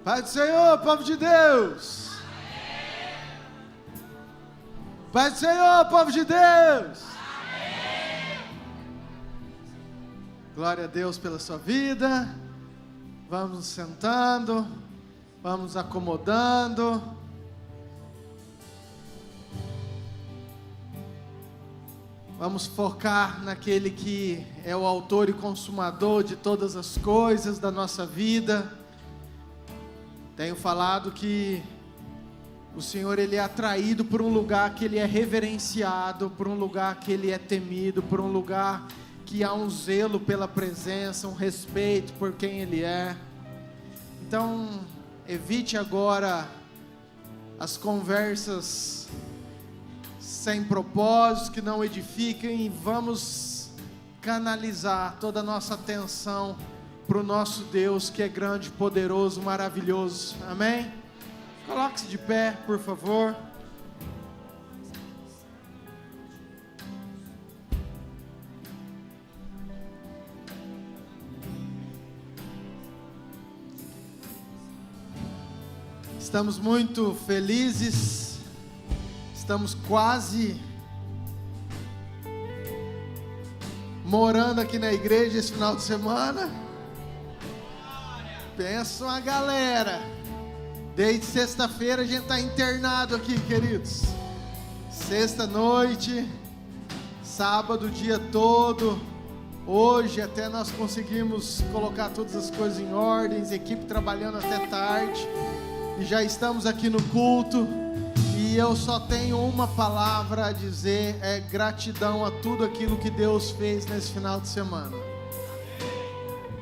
Pai do Senhor, povo de Deus. Pai do Senhor, povo de Deus. Glória a Deus pela sua vida. Vamos nos sentando, vamos nos acomodando. Vamos focar naquele que é o autor e consumador de todas as coisas da nossa vida. Tenho falado que o Senhor, Ele é atraído por um lugar que Ele é reverenciado, por um lugar que Ele é temido, por um lugar que há um zelo pela presença, um respeito por quem Ele é. Então, evite agora as conversas sem propósito, que não edifiquem, e vamos canalizar toda a nossa atenção para o nosso Deus, que é grande, poderoso, maravilhoso. Amém? Coloque-se de pé, por favor. Estamos muito felizes, estamos quase morando aqui na igreja esse final de semana. Pensa uma galera, desde sexta-feira a gente está internado aqui, queridos. Sexta noite, sábado o dia todo, hoje até nós conseguimos colocar todas as coisas em ordem, equipe trabalhando até tarde. E já estamos aqui no culto, e eu só tenho uma palavra a dizer, é gratidão a tudo aquilo que Deus fez nesse final de semana.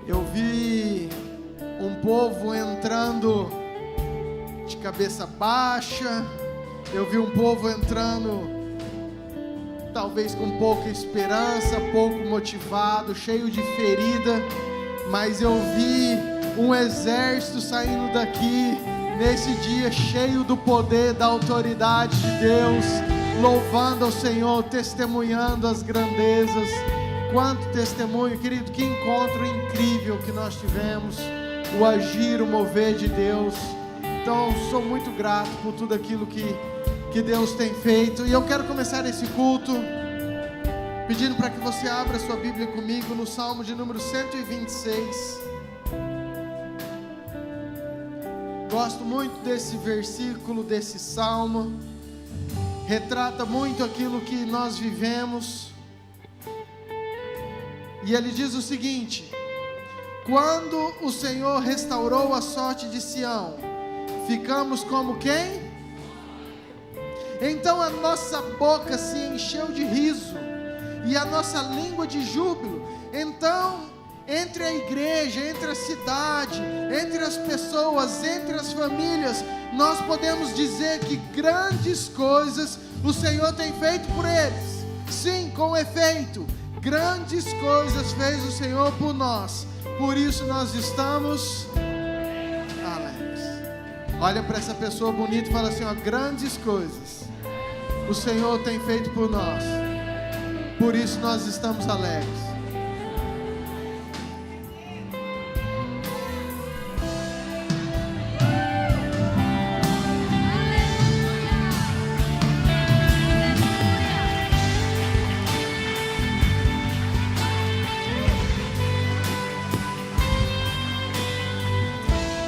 Eu vi um povo entrando de cabeça baixa, eu vi um povo entrando talvez com pouca esperança, pouco motivado, cheio de ferida, mas eu vi um exército saindo daqui nesse dia cheio do poder, da autoridade de Deus, louvando ao Senhor, testemunhando as grandezas. Quanto testemunho, querido, que encontro incrível que nós tivemos, o agir, o mover de Deus. Então, sou muito grato por tudo aquilo que Deus tem feito, e eu quero começar esse culto pedindo para que você abra sua Bíblia comigo no Salmo de número 126. Gosto muito desse versículo, desse salmo. Retrata muito aquilo que nós vivemos. E ele diz o seguinte: quando o Senhor restaurou a sorte de Sião, ficamos como quem? Então a nossa boca se encheu de riso, e a nossa língua de júbilo. Então, entre a igreja, entre a cidade, entre as pessoas, entre as famílias, nós podemos dizer que grandes coisas o Senhor tem feito por eles. Sim, com efeito, grandes coisas fez o Senhor por nós. Por isso nós estamos alegres. Olha para essa pessoa bonita e fala assim, ó, grandes coisas o Senhor tem feito por nós. Por isso nós estamos alegres.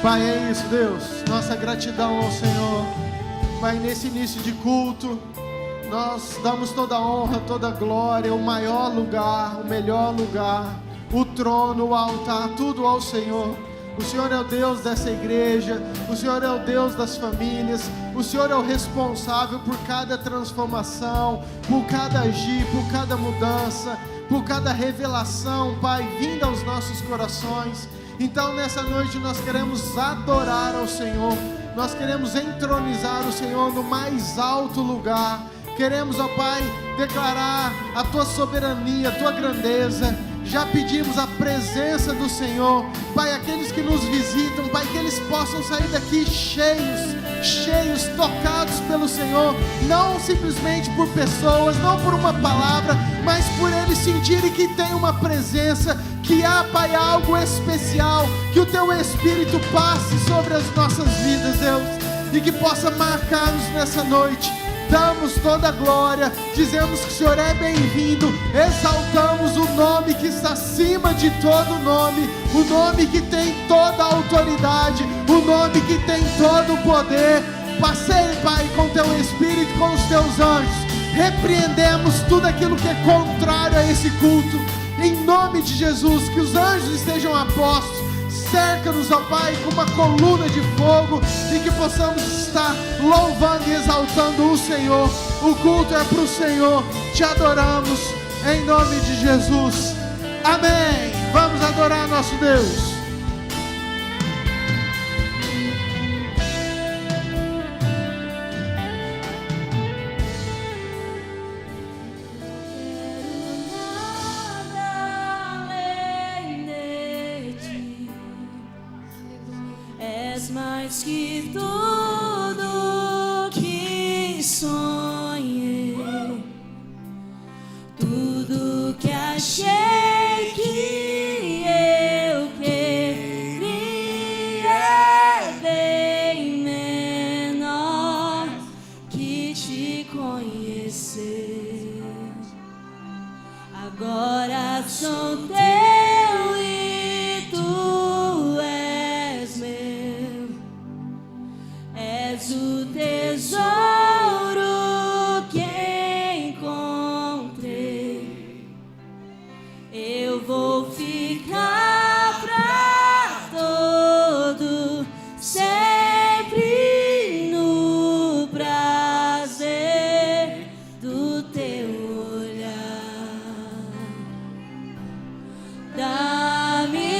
Pai, é isso, Deus, nossa gratidão ao Senhor. Pai, nesse início de culto, nós damos toda a honra, toda a glória, o maior lugar, o melhor lugar, o trono, o altar, tudo ao Senhor. O Senhor é o Deus dessa igreja, o Senhor é o Deus das famílias, o Senhor é o responsável por cada transformação, por cada agir, por cada mudança, por cada revelação, Pai, vinda aos nossos corações. Então nessa noite nós queremos adorar ao Senhor, nós queremos entronizar o Senhor no mais alto lugar. Queremos, ó Pai, declarar a Tua soberania, a Tua grandeza. Já pedimos a presença do Senhor, Pai, aqueles que nos visitam, Pai, que eles possam sair daqui cheios, tocados pelo Senhor, não simplesmente por pessoas, não por uma palavra, mas por eles sentirem que tem uma presença, que há, Pai, algo especial, que o Teu Espírito passe sobre as nossas vidas, Deus, e que possa marcar-nos nessa noite. Damos toda a glória, dizemos que o Senhor é bem-vindo, exaltamos o nome que está acima de todo nome, o nome que tem toda a autoridade, o nome que tem todo o poder. Passei, Pai, com Teu Espírito, com os Teus anjos, repreendemos tudo aquilo que é contrário a esse culto, em nome de Jesus. Que os anjos estejam a postos, cerca-nos, ó Pai, com uma coluna de fogo, e que possamos estar louvando e exaltando o Senhor. O culto é para o Senhor, te adoramos, em nome de Jesus, amém. Vamos adorar nosso Deus. Mais que tudo que sonhei, tudo que achei que eu queria é bem menor que te conhecer. Agora sou teu e tu és meu. És o tesouro que encontrei. Eu vou ficar pra todo sempre no prazer do teu olhar. Dá-me,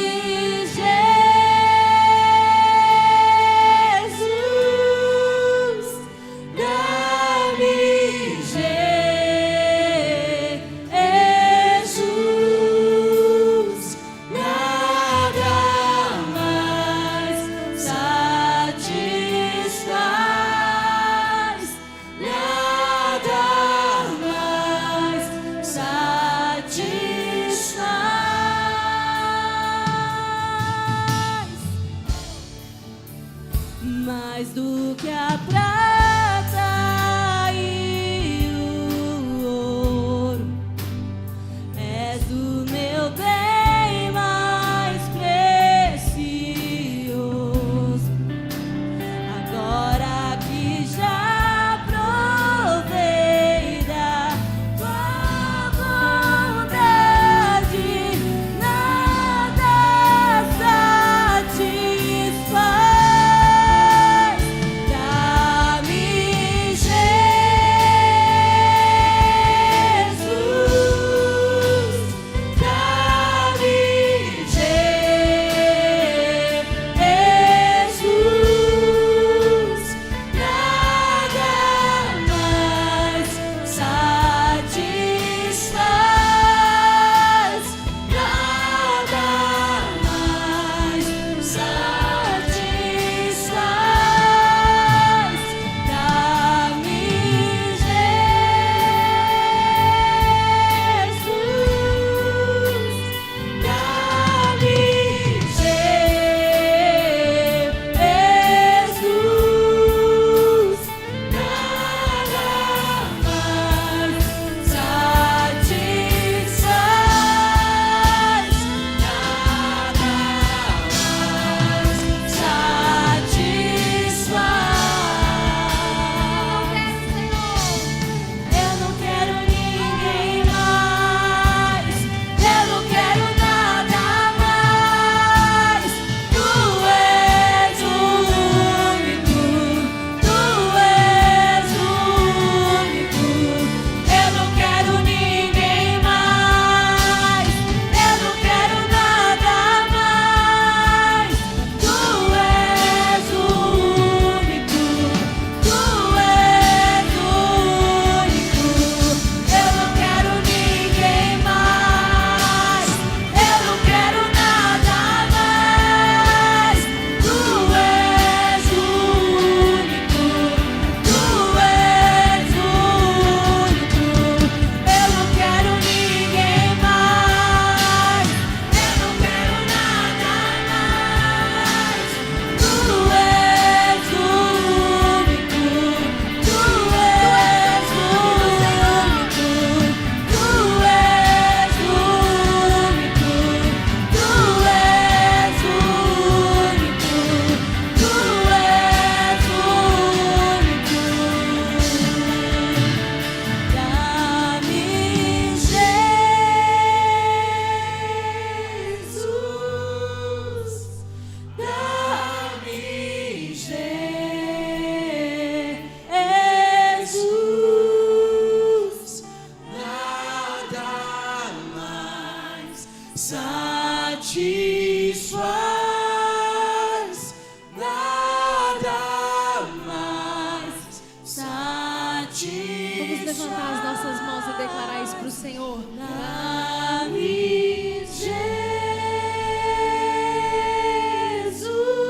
levantar as nossas mãos e declarar isso para o Senhor. Dá-me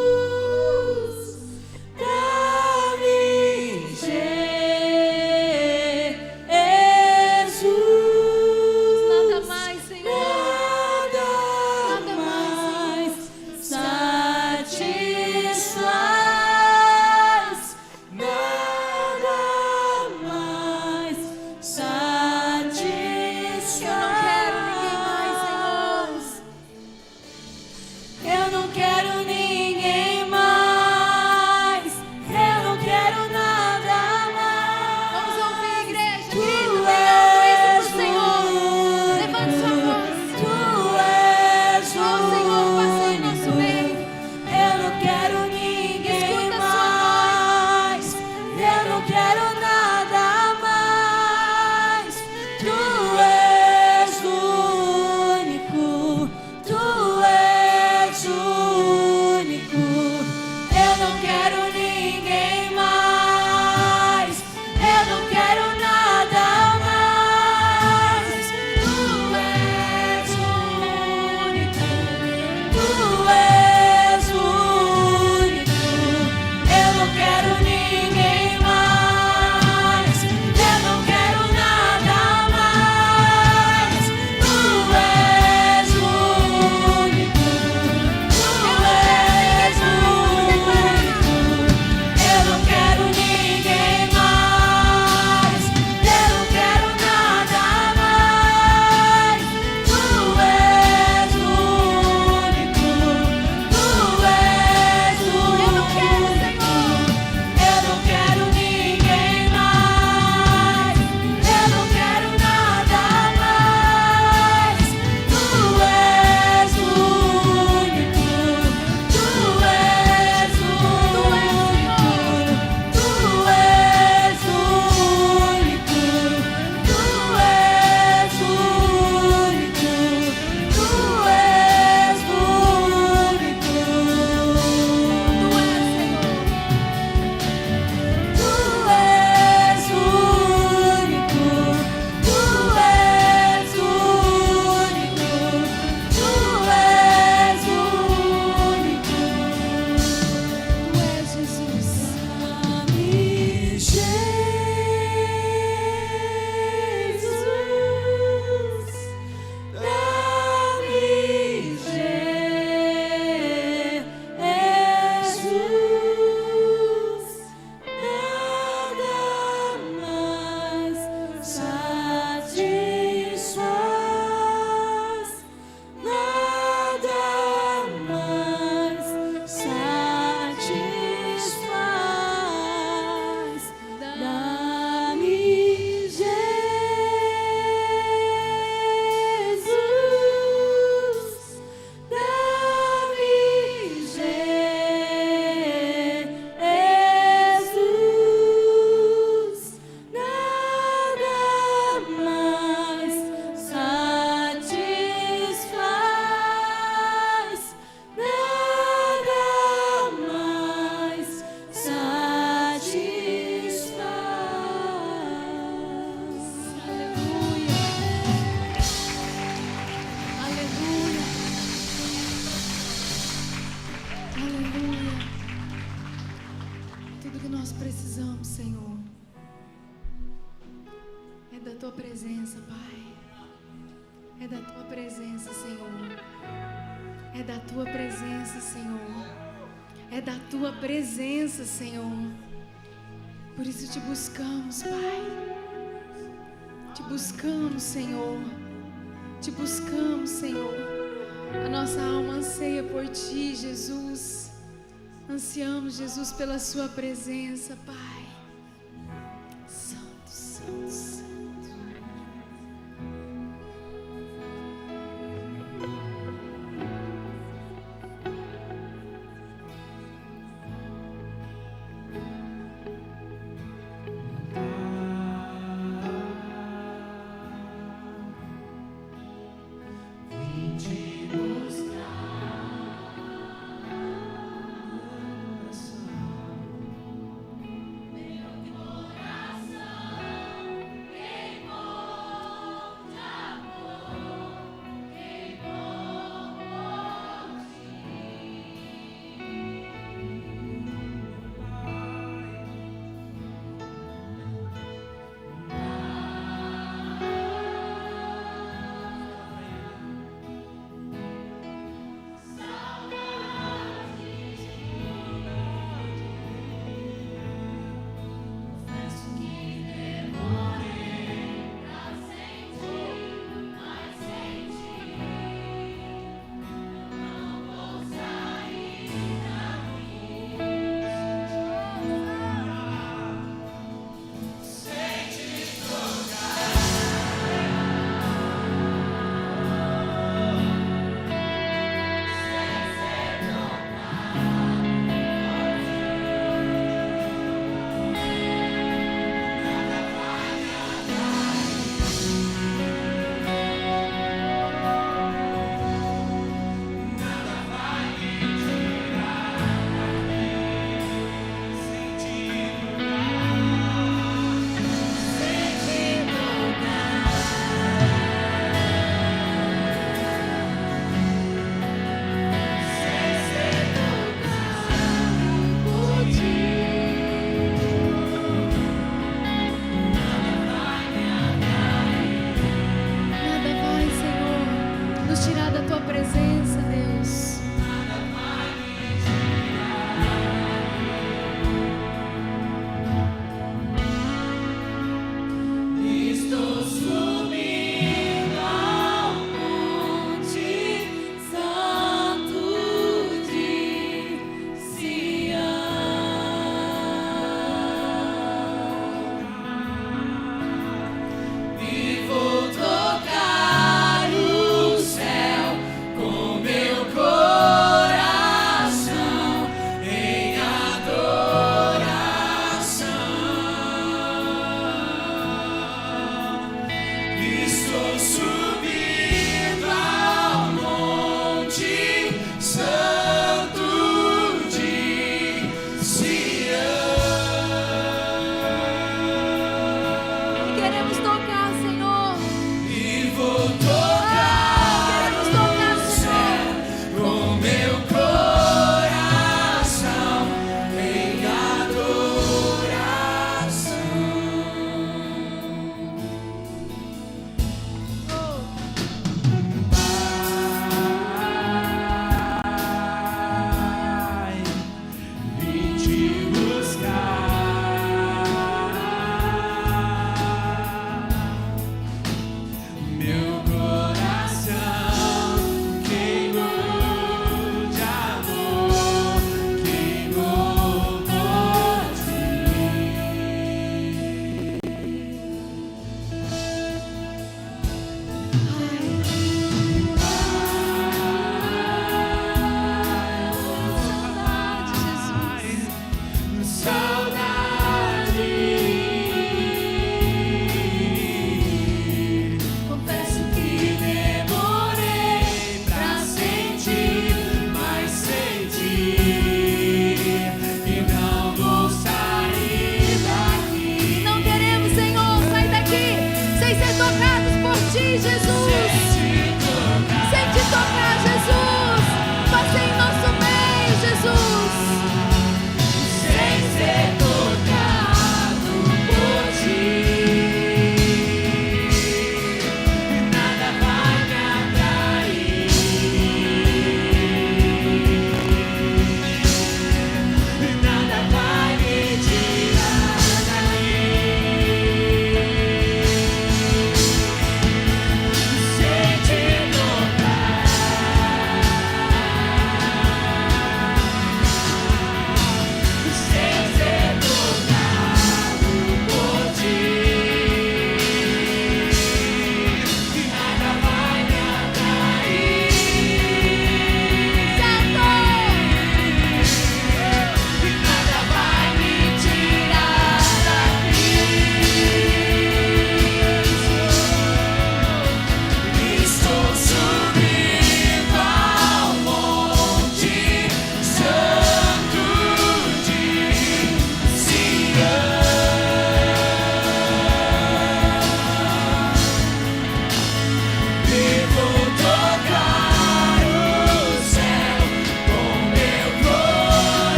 Jesus, dá-me Jesus. Nada mais, Senhor. Nada mais satisfaz, nada mais satisfaz. Eu não quero ninguém mais, Senhor. Eu não quero ninguém mais. Eu não quero nada mais. Vamos ouvir, igreja. Tu Grita, és isso pro Senhor. Levante sua voz. Tu és Ó Senhor, passa em nosso meio. Eu não quero ninguém Escuta a sua mais. Eu não quero nada mais. Tu és o único. Tu és o único. Eu não quero ninguém mais. Eu não quero nada mais. Tu és o único. Tu és o único. Eu não quero ninguém mais. Eu não quero nada mais. Tu és o único. Tu és o único. Eu não quero ninguém mais. Eu não quero nada mais. Tu és o único. Tu és o único. Eu não quero, Senhor. Eu não quero ninguém mais. Eu não quero nada mais. Tu és o único. Tu és o único. Tu és o único. Tu és o único. Tu és o único. Tu és o único. Tu és o único. Tu és o único. Tu és Jesus. Dá-me Jesus. Nada mais satisfaz. Nada mais satisfaz. Dá-me Jesus. Dá-me Jesus. Nada mais satisfaz. Nada mais satisfaz. Aleluia. Aleluia. Tudo que nós precisamos, Senhor, é da Tua presença, Pai. É da Tua presença, Senhor. É da Tua presença, Senhor. É da Tua presença, Senhor. Por isso te buscamos, Pai. Te buscamos, Senhor. Te buscamos, Senhor. A nossa alma anseia por Ti, Jesus. Ansiamos, Jesus, pela Sua presença, Pai. Santo, Santo, Santo.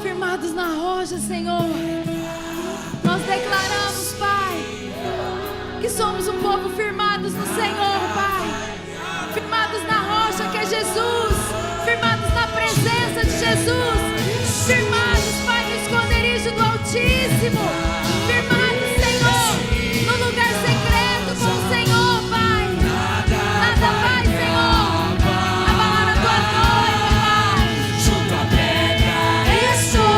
firmados na rocha, Senhor. Nós declaramos, Pai, que somos um povo firmados no Senhor, Pai. Firmados na rocha que é Jesus. Firmados na presença de Jesus. Firmados, Pai, no esconderijo do Altíssimo. Firmados, Senhor, no lugar secreto com o Senhor, Pai. Nada vai, Senhor, abalar a tua noiva, Pai. Junto à pedra estou,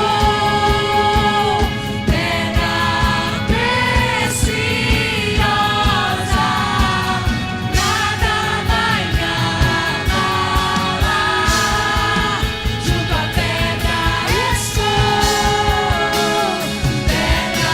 pedra preciosa. Nada vai me abalar. Junto à pedra estou, pedra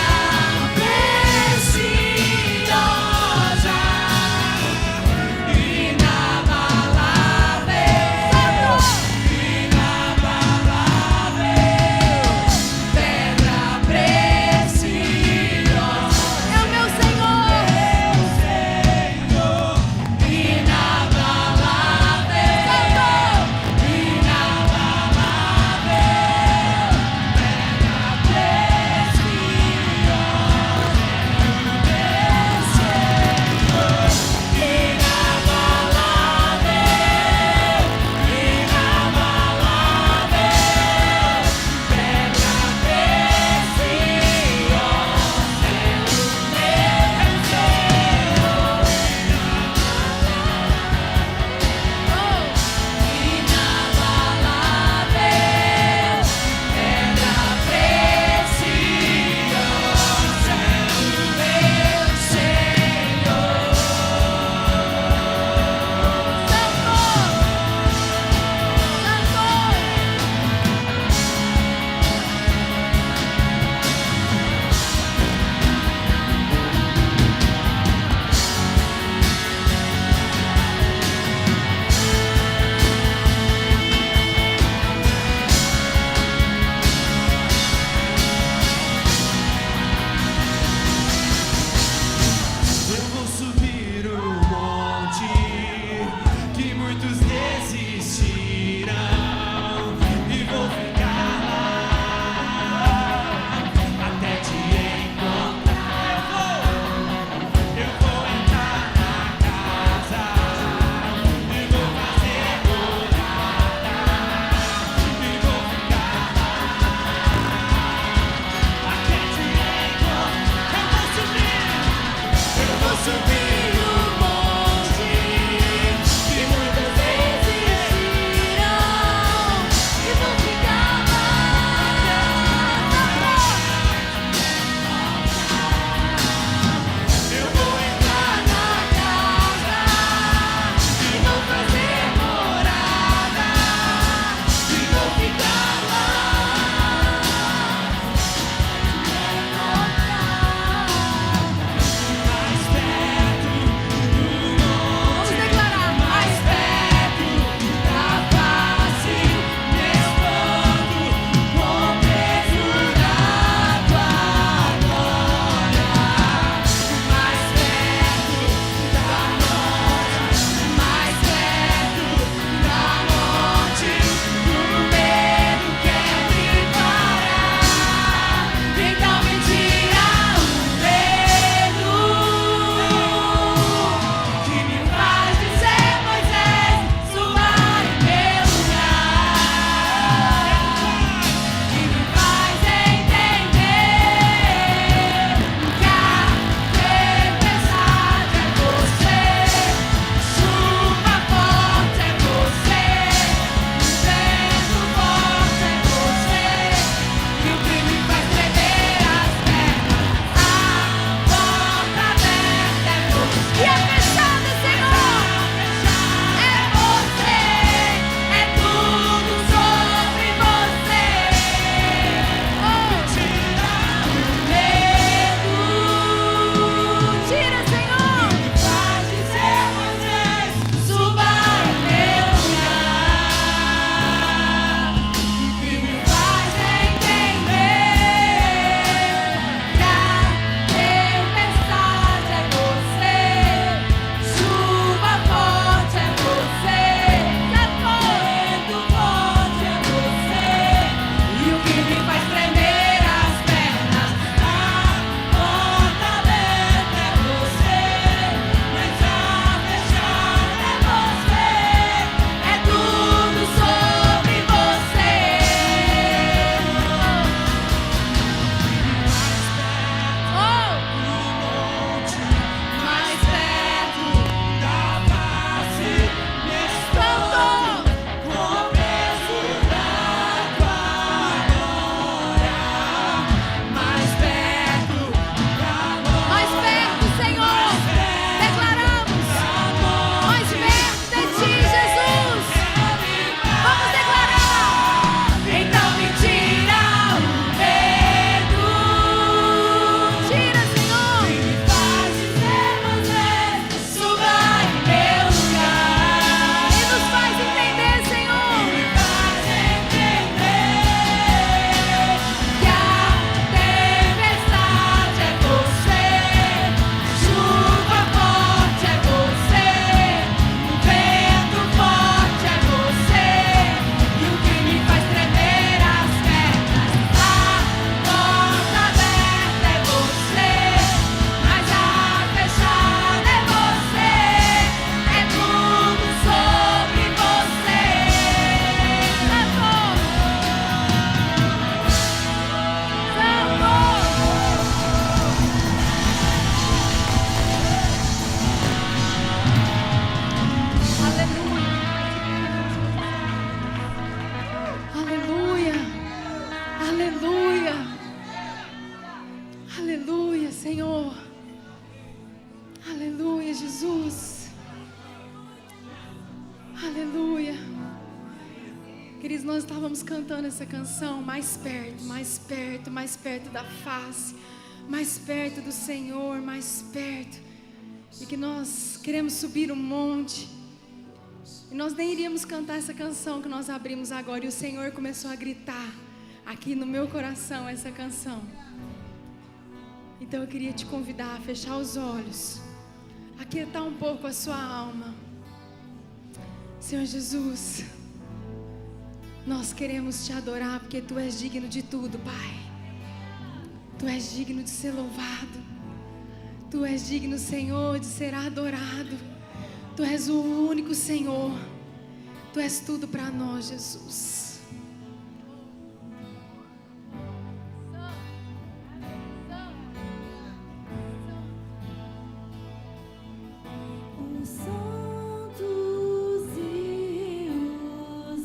Aleluia. Aleluia, Senhor. Aleluia, Jesus. Aleluia. Queridos, nós estávamos cantando essa canção mais perto, mais perto, mais perto da face, mais perto do Senhor, mais perto. E que nós queremos subir um monte. E nós nem iríamos cantar essa canção que nós abrimos agora. E o Senhor começou a gritar aqui no meu coração essa canção. Então eu queria te convidar a fechar os olhos, aquietar um pouco a sua alma. Senhor Jesus, nós queremos te adorar porque Tu és digno de tudo, Pai. Tu és digno de ser louvado. Tu és digno, Senhor, de ser adorado. Tu és o único Senhor. Tu és tudo para nós, Jesus. Os santos e os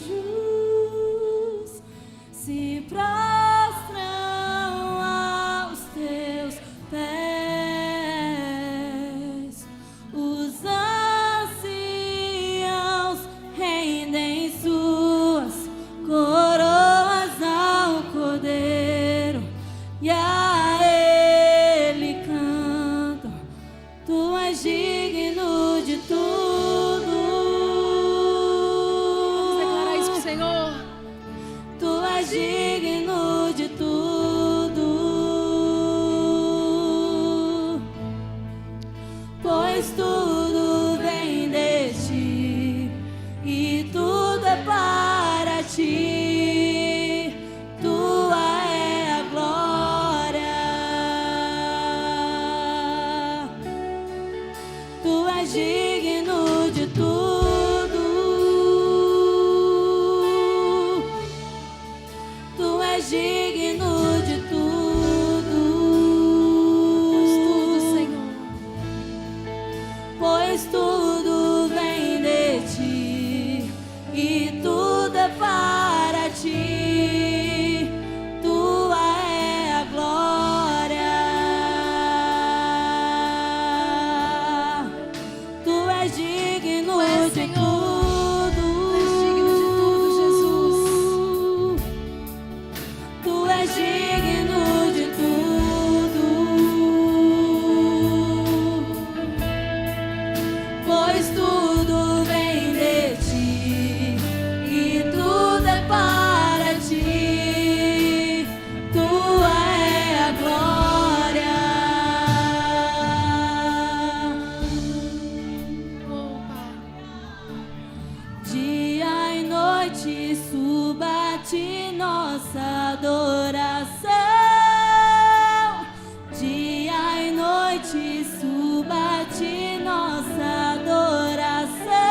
anjos se prostram aos Teus pés. Os anciãos rendem suas coroas ao Cordeiro e a Ele cantam. Tu és digno de tudo. Vamos declarar isso pro Senhor. Tu és digno de tudo. Pois tudo vem de Ti e tudo é para Ti. Tua é a glória. Tu és digno de tudo. Tu és digno de tudo. Tudo, Senhor. Pois tudo vem de Ti e tudo é para Ti. Tua é a glória. Tu és digno és, de Senhor. tudo. Tu és digno de tudo, Jesus. Tu és digno de tudo. Pois tudo vem de Ti e tudo é para Ti. Tua é a glória. Oh, Pai. Dia e noite suba-te nossa adoração. Dia e noite suba-te nossa adoração.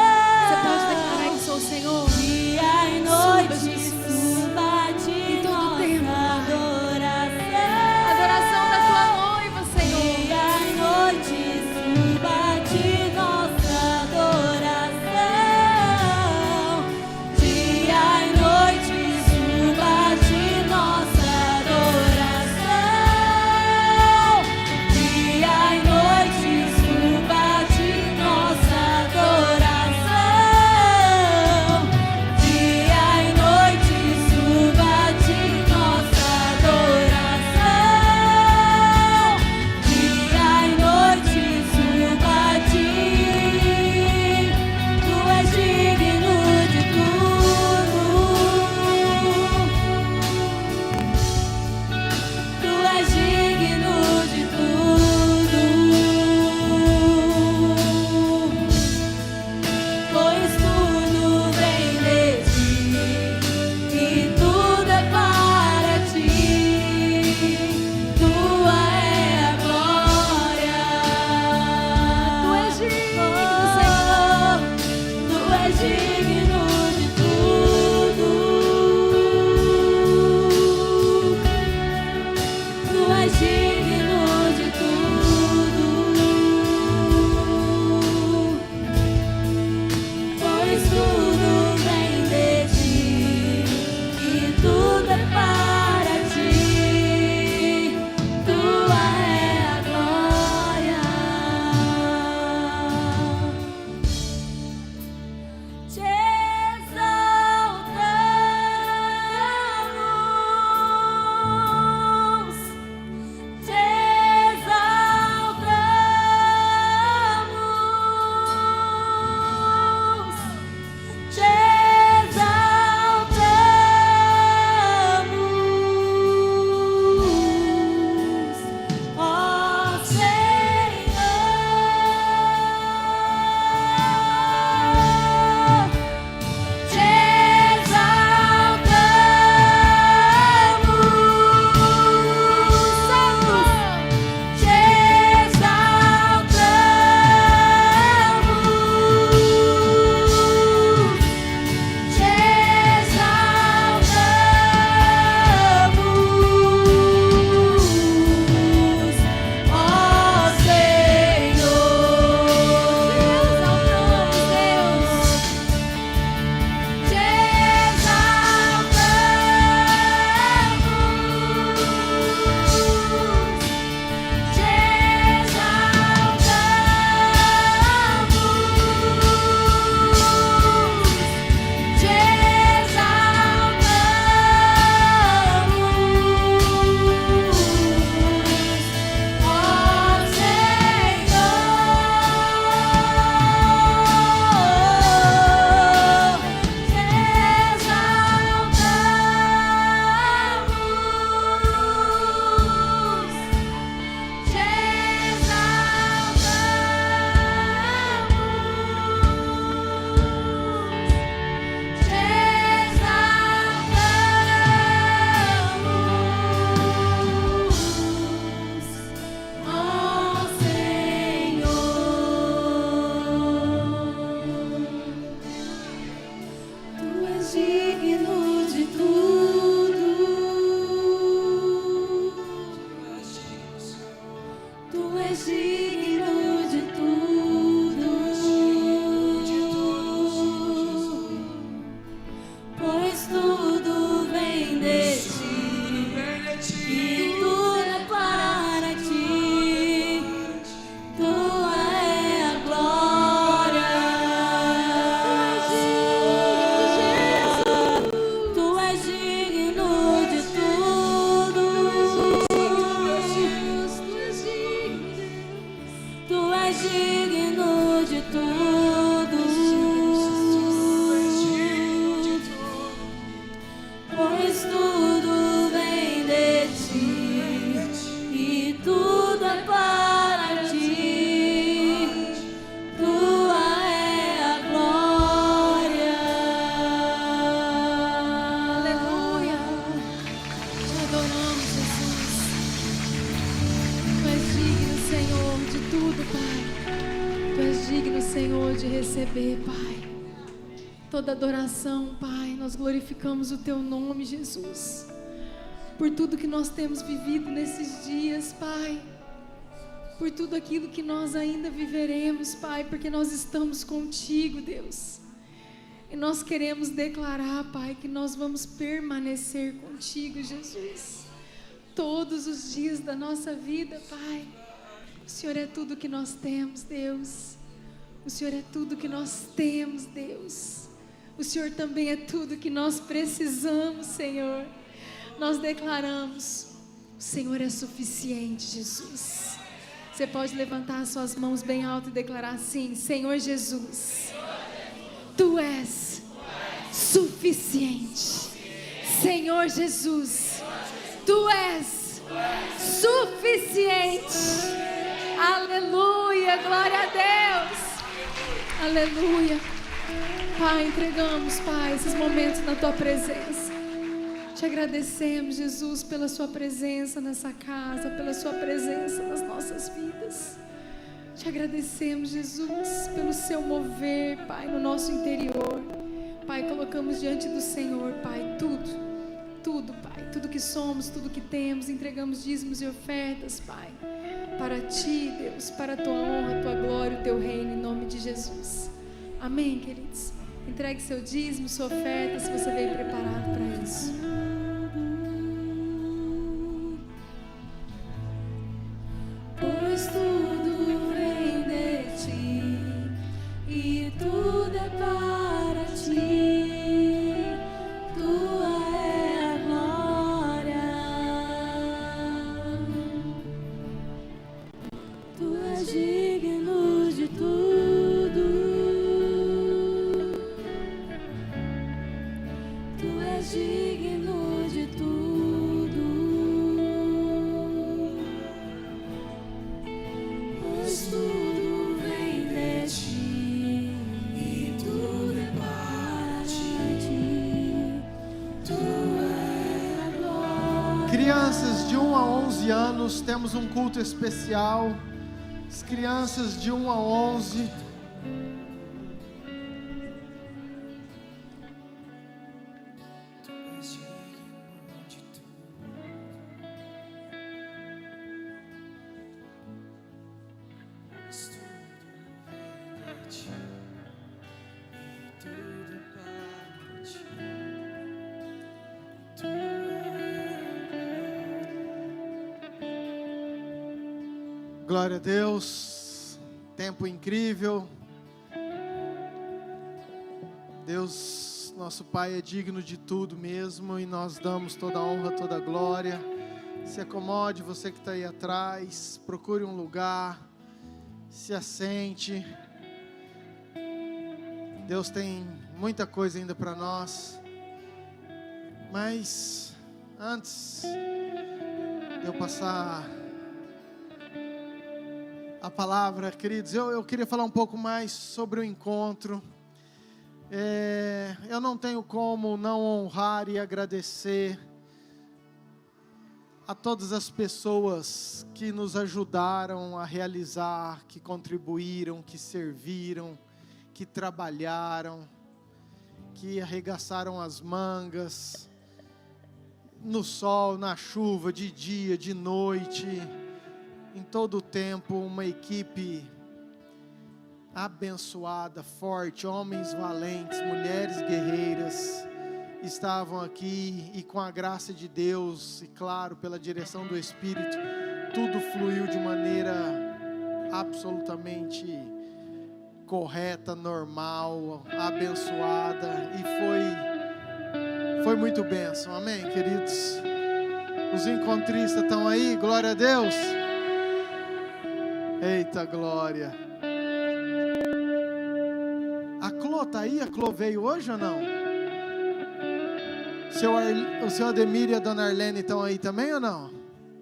Você pode declarar isso ao Senhor? Dia e Suba, noite Jesus. suba-te Em todo nossa tempo, Pai. adoração. Adoração da Tua noiva, Senhor. Dia e noite suba-te nossa adoração. Dia e noite suba-te nossa Senhor, de tudo, Pai. Tu és digno, Senhor, de receber, Pai, toda adoração, Pai. Nós glorificamos o Teu nome, Jesus, por tudo que nós temos vivido nesses dias, Pai, por tudo aquilo que nós ainda viveremos, Pai, porque nós estamos contigo, Deus. E nós queremos declarar, Pai, que nós vamos permanecer contigo, Jesus, todos os dias da nossa vida, Pai. O Senhor é tudo que nós temos, Deus. O Senhor é tudo que nós temos, Deus. O Senhor também é tudo que nós precisamos, Senhor. Nós declaramos: o Senhor é suficiente, Jesus. Você pode levantar as suas mãos bem alto e declarar assim: Senhor Jesus, Tu és suficiente. Senhor Jesus, Tu és suficiente. Aleluia, glória a Deus. Aleluia. Pai, entregamos, Pai, esses momentos na Tua presença. Te agradecemos, Jesus, pela Sua presença nessa casa, pela Sua presença nas nossas vidas. Te agradecemos, Jesus, pelo Seu mover, Pai, no nosso interior. Pai, colocamos diante do Senhor, Pai, tudo, Pai, tudo que somos, tudo que temos, entregamos dízimos e ofertas, Pai, para Ti, Deus, para a Tua honra, a Tua glória, o Teu reino, em nome de Jesus. Amém, queridos? Entregue seu dízimo, sua oferta, se você veio preparado para isso. Pois tudo vem de Ti e tudo é para Ti. Tua é a glória. Tu és digno de tudo. Tu és digno de tudo. Pois tudo vem de Ti e tudo é para Ti. Tu é a glória. Crianças de 1 a 11 anos, temos um culto especial. As crianças de 1 a 11. Glória a Deus, tempo incrível. Deus, nosso Pai, é digno de tudo mesmo, e nós damos toda a honra, toda a glória. Se acomode, você que está aí atrás, procure um lugar, se assente. Deus tem muita coisa ainda para nós, mas antes de eu passar a palavra, queridos, eu queria falar um pouco mais sobre o encontro. Eu não tenho como não honrar e agradecer a todas as pessoas que nos ajudaram a realizar, que contribuíram, que serviram, que trabalharam, que arregaçaram as mangas, no sol, na chuva, de dia, de noite, em todo o tempo. Uma equipe abençoada, forte, homens valentes, mulheres guerreiras, estavam aqui, e com a graça de Deus, e claro, pela direção do Espírito, tudo fluiu de maneira absolutamente correta, normal, abençoada, e foi muito bênção. Amém, queridos? Os encontristas estão aí? Glória a Deus. Eita glória. A Clô tá aí? A Clô veio hoje ou não? O seu Ademir e a dona Arlene estão aí também ou não?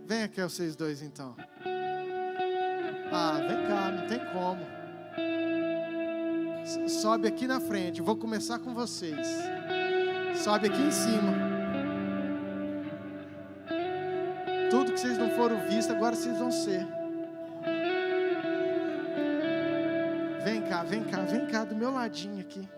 Vem aqui vocês dois então. Vem cá, não tem como. Sobe aqui na frente, vou começar com vocês. Sobe aqui em cima. Tudo que vocês não foram vistos, agora vocês vão ser. vem cá, do meu ladinho aqui.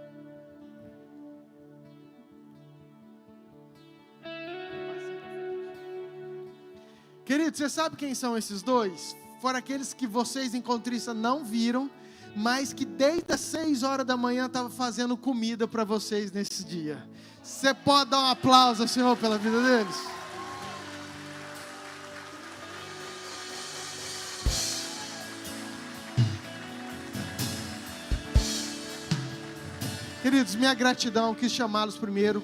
Querido, você sabe quem são esses dois? Foram aqueles que vocês encontristas não viram, mas que desde as 6 horas da manhã estavam fazendo comida para vocês nesse dia. Você pode dar um aplauso ao Senhor pela vida deles? Queridos, minha gratidão, quis chamá-los primeiro.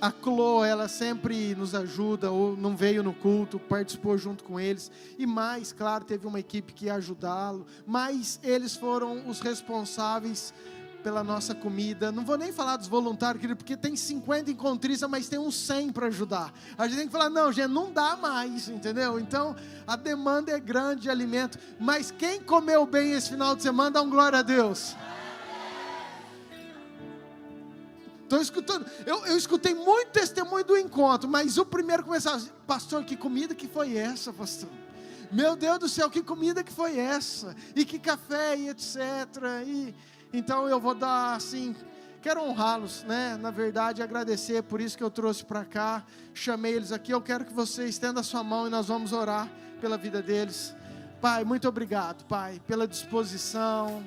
A Clô, ela sempre nos ajuda, ou não veio no culto, participou junto com eles. E mais, claro, teve uma equipe que ia ajudá-lo. Mas eles foram os responsáveis pela nossa comida. Não vou nem falar dos voluntários, querido, porque tem 50 encontristas, mas tem uns 100 para ajudar. A gente tem que falar, não, gente, não dá mais, entendeu? Então, a demanda é grande de alimento. Mas quem comeu bem esse final de semana, dá um glória a Deus. Estou escutando, eu escutei muito testemunho do encontro, mas o primeiro começava, pastor, que comida que foi essa, pastor? Meu Deus do céu, que comida que foi essa? E que café, e etc. Então eu vou dar assim, quero honrá-los, né? Na verdade, agradecer, por isso que eu trouxe para cá, chamei eles aqui, eu quero que você estenda a sua mão e nós vamos orar pela vida deles. Pai, muito obrigado, Pai, pela disposição,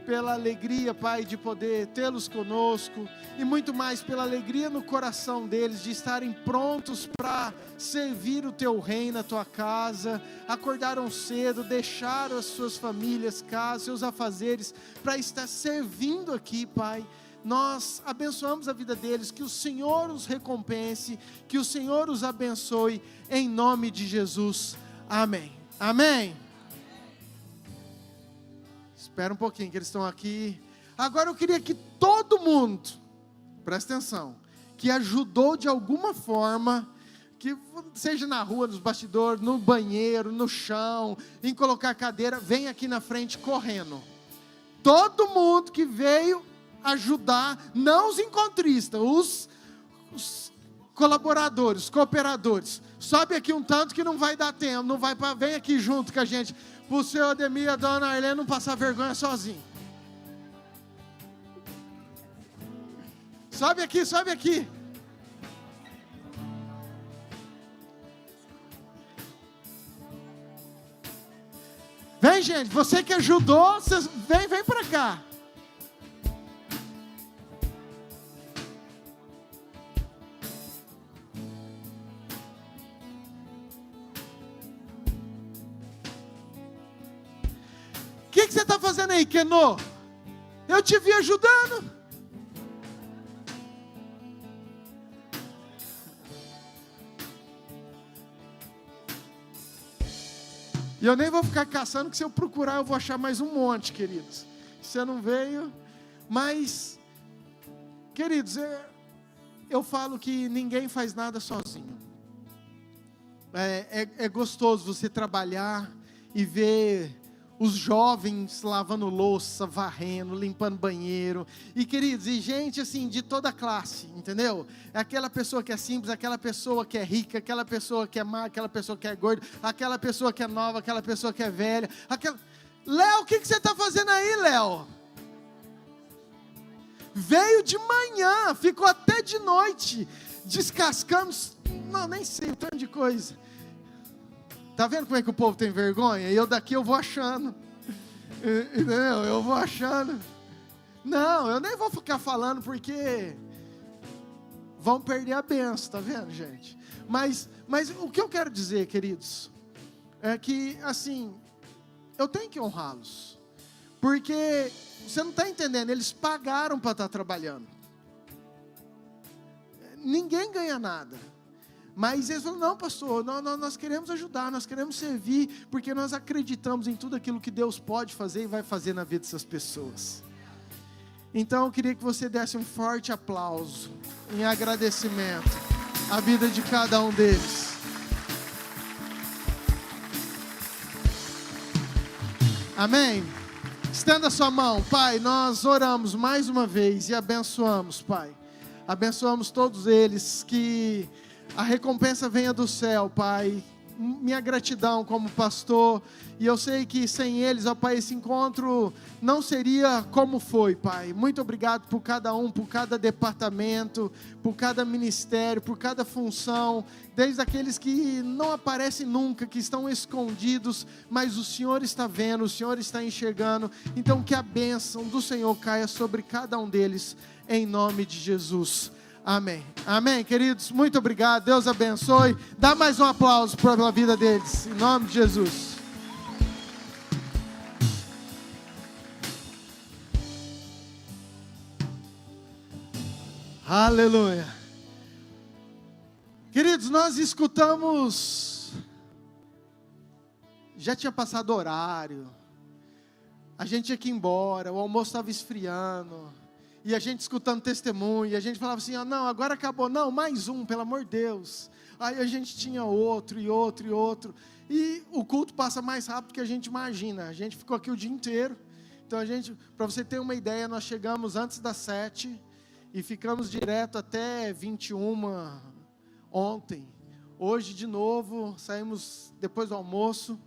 pela alegria, Pai, de poder tê-los conosco, e muito mais pela alegria no coração deles, de estarem prontos para servir o Teu reino, a Tua casa. Acordaram cedo, deixaram as suas famílias, casas, seus afazeres, para estar servindo aqui, Pai. Nós abençoamos a vida deles, que o Senhor os recompense, que o Senhor os abençoe, em nome de Jesus, amém. Amém. Espera um pouquinho que eles estão aqui. Agora eu queria que todo mundo, presta atenção, que ajudou de alguma forma, que seja na rua, nos bastidores, no banheiro, no chão, em colocar cadeira, vem aqui na frente correndo. Todo mundo que veio ajudar, não os encontristas, os colaboradores, cooperadores. Sobe aqui um tanto que não vai dar tempo, não vai, vem aqui junto com a gente. Para o seu Ademir e a dona Arlene não passar vergonha sozinho. Sobe aqui, sobe aqui. Vem, gente, você que ajudou, vem para cá. O que você está fazendo aí, Kenô? Eu te vi ajudando. E eu nem vou ficar caçando, que se eu procurar eu vou achar mais um monte, queridos. Você não veio, mas, queridos, eu falo que ninguém faz nada sozinho. É gostoso você trabalhar e ver os jovens lavando louça, varrendo, limpando banheiro. E queridos, e gente assim, de toda classe, entendeu? É aquela pessoa que é simples, aquela pessoa que é rica, aquela pessoa que é má, aquela pessoa que é gorda, aquela pessoa que é nova, aquela pessoa que é velha. Léo, o que você está fazendo aí, Léo? Veio de manhã, ficou até de noite, descascamos, não, nem sei, um tanto de coisa. Tá vendo como é que o povo tem vergonha? E eu daqui eu vou achando. Entendeu? Eu vou achando. Não, eu nem vou ficar falando porque vão perder a benção, tá vendo, gente? Mas o que eu quero dizer, queridos, é que, assim, eu tenho que honrá-los. Porque, você não está entendendo, eles pagaram para estar trabalhando. Ninguém ganha nada. Mas eles falaram, não, pastor, nós queremos ajudar, nós queremos servir, porque nós acreditamos em tudo aquilo que Deus pode fazer e vai fazer na vida dessas pessoas. Então eu queria que você desse um forte aplauso, em agradecimento, à vida de cada um deles. Amém? Estenda a sua mão. Pai, nós oramos mais uma vez e abençoamos, Pai. Abençoamos todos eles, que a recompensa venha do céu, Pai, minha gratidão como pastor, e eu sei que sem eles, ó Pai, esse encontro não seria como foi, Pai. Muito obrigado por cada um, por cada departamento, por cada ministério, por cada função, desde aqueles que não aparecem nunca, que estão escondidos, mas o Senhor está vendo, o Senhor está enxergando. Então que a bênção do Senhor caia sobre cada um deles, em nome de Jesus. Amém. Amém, queridos. Muito obrigado. Deus abençoe. Dá mais um aplauso pela vida deles. Em nome de Jesus. Aleluia. Queridos, nós escutamos. Já tinha passado horário. A gente tinha que ir embora. O almoço estava esfriando. E a gente escutando testemunho, e a gente falava assim, não, agora acabou, não, mais um, pelo amor de Deus. Aí a gente tinha outro, e outro, e outro, e o culto passa mais rápido do que a gente imagina. A gente ficou aqui o dia inteiro. Então para você ter uma ideia, nós chegamos antes das 7, e ficamos direto até 21 ontem. Hoje de novo, saímos depois do almoço,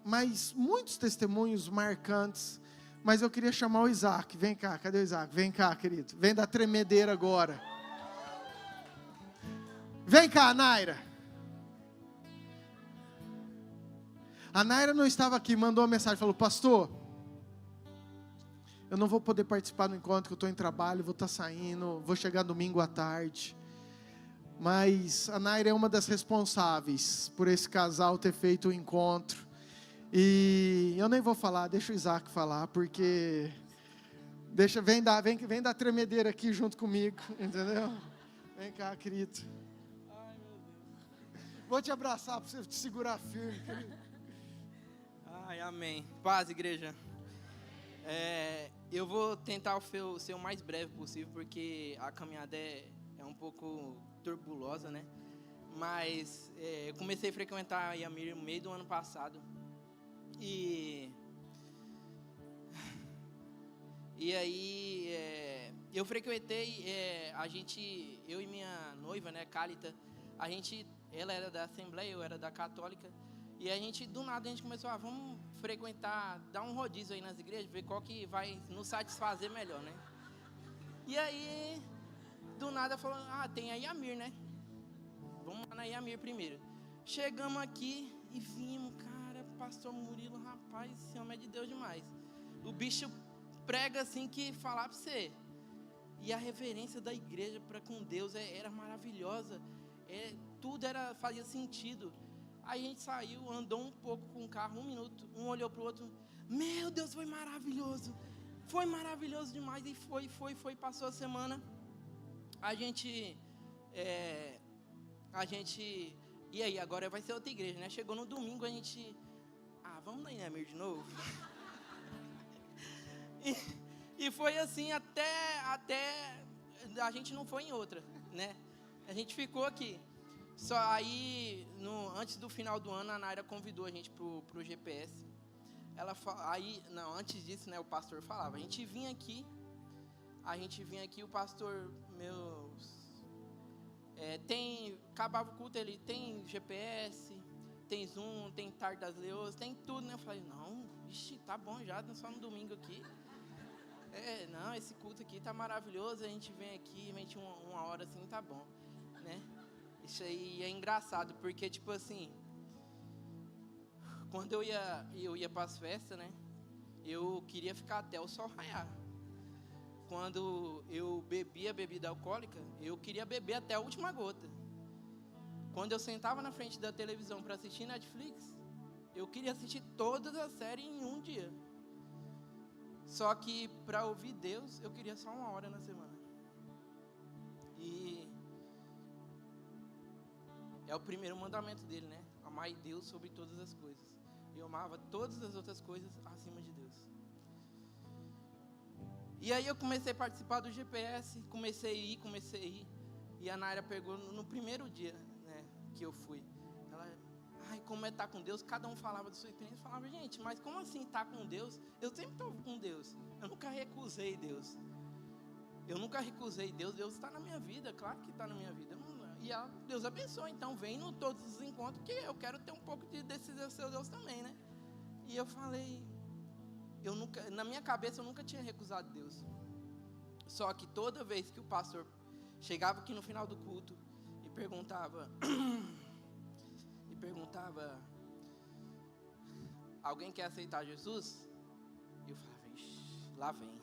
mas muitos testemunhos marcantes. Mas eu queria chamar o Isaac. Vem cá, cadê o Isaac? Vem cá, querido. Vem da tremedeira agora. Vem cá, Naira. A Naira não estava aqui, mandou uma mensagem, falou, pastor, eu não vou poder participar do encontro, que eu estou em trabalho, vou estar saindo, vou chegar domingo à tarde. Mas a Naira é uma das responsáveis por esse casal ter feito o encontro. E eu nem vou falar, deixa o Isaac falar, porque vem dar tremedeira aqui junto comigo, entendeu? Vem cá, querido. Ai, meu Deus. Vou te abraçar para você te segurar firme, querido. Ai, amém. Paz, igreja. Eu vou tentar ser o mais breve possível, porque a caminhada é um pouco turbulosa, né? Mas eu comecei a frequentar a Yamir no meio do ano passado. E aí eu frequentei, eu e minha noiva, né, Cálita, ela era da Assembleia, eu era da Católica, e do nada a gente começou, vamos frequentar, dar um rodízio aí nas igrejas, ver qual que vai nos satisfazer melhor, né? E aí, do nada falou, tem a Yamir, né? Vamos lá na Yamir primeiro. Chegamos aqui e vimos, cara, pastor Murilo, rapaz, esse homem é de Deus demais. O bicho prega assim que falar pra você. E a reverência da igreja para com Deus era maravilhosa. Tudo fazia sentido. Aí a gente saiu, andou um pouco com o carro, 1 minuto, um olhou pro outro. Meu Deus, foi maravilhoso. Foi maravilhoso demais. E foi, passou a semana. A gente, e aí, agora vai ser outra igreja, né? Chegou no domingo, a gente, vamos na Yamir de novo? e foi assim até a gente não foi em outra, né? A gente ficou aqui. Só aí, antes do final do ano, a Naira convidou a gente pro GPS. Antes disso, né, o pastor falava, a gente vinha aqui, o pastor, acabava o culto, ele tem GPS, tem Zoom, tem Tarde das Leoas, tem tudo, né? Eu falei, não, tá bom já, só no domingo aqui. Não, esse culto aqui tá maravilhoso, a gente vem aqui, mente uma hora assim, tá bom, né? Isso aí é engraçado, porque tipo assim, quando eu ia para as festas, né? Eu queria ficar até o sol raiar. Quando eu bebia bebida alcoólica, eu queria beber até a última gota. Quando eu sentava na frente da televisão para assistir Netflix, eu queria assistir todas as séries em um dia. Só que para ouvir Deus, eu queria só 1 hora na semana. E é o primeiro mandamento dele, né? Amar Deus sobre todas as coisas. Eu amava todas as outras coisas acima de Deus. E aí eu comecei a participar do GPS, comecei a ir. E a Naira pegou no primeiro dia, né, que eu fui. Ela, como é estar com Deus? Cada um falava da sua experiência. Eu falava, gente, mas como assim estar com Deus? Eu sempre estou com Deus. Eu nunca recusei Deus. Deus está na minha vida, claro que está na minha vida. E ela, Deus abençoe, então vem em todos os encontros, que eu quero ter um pouco desse seu Deus também, né? E eu falei, na minha cabeça eu nunca tinha recusado Deus. Só que toda vez que o pastor chegava aqui no final do culto e perguntava, alguém quer aceitar Jesus? Eu falava, ixi, lá vem.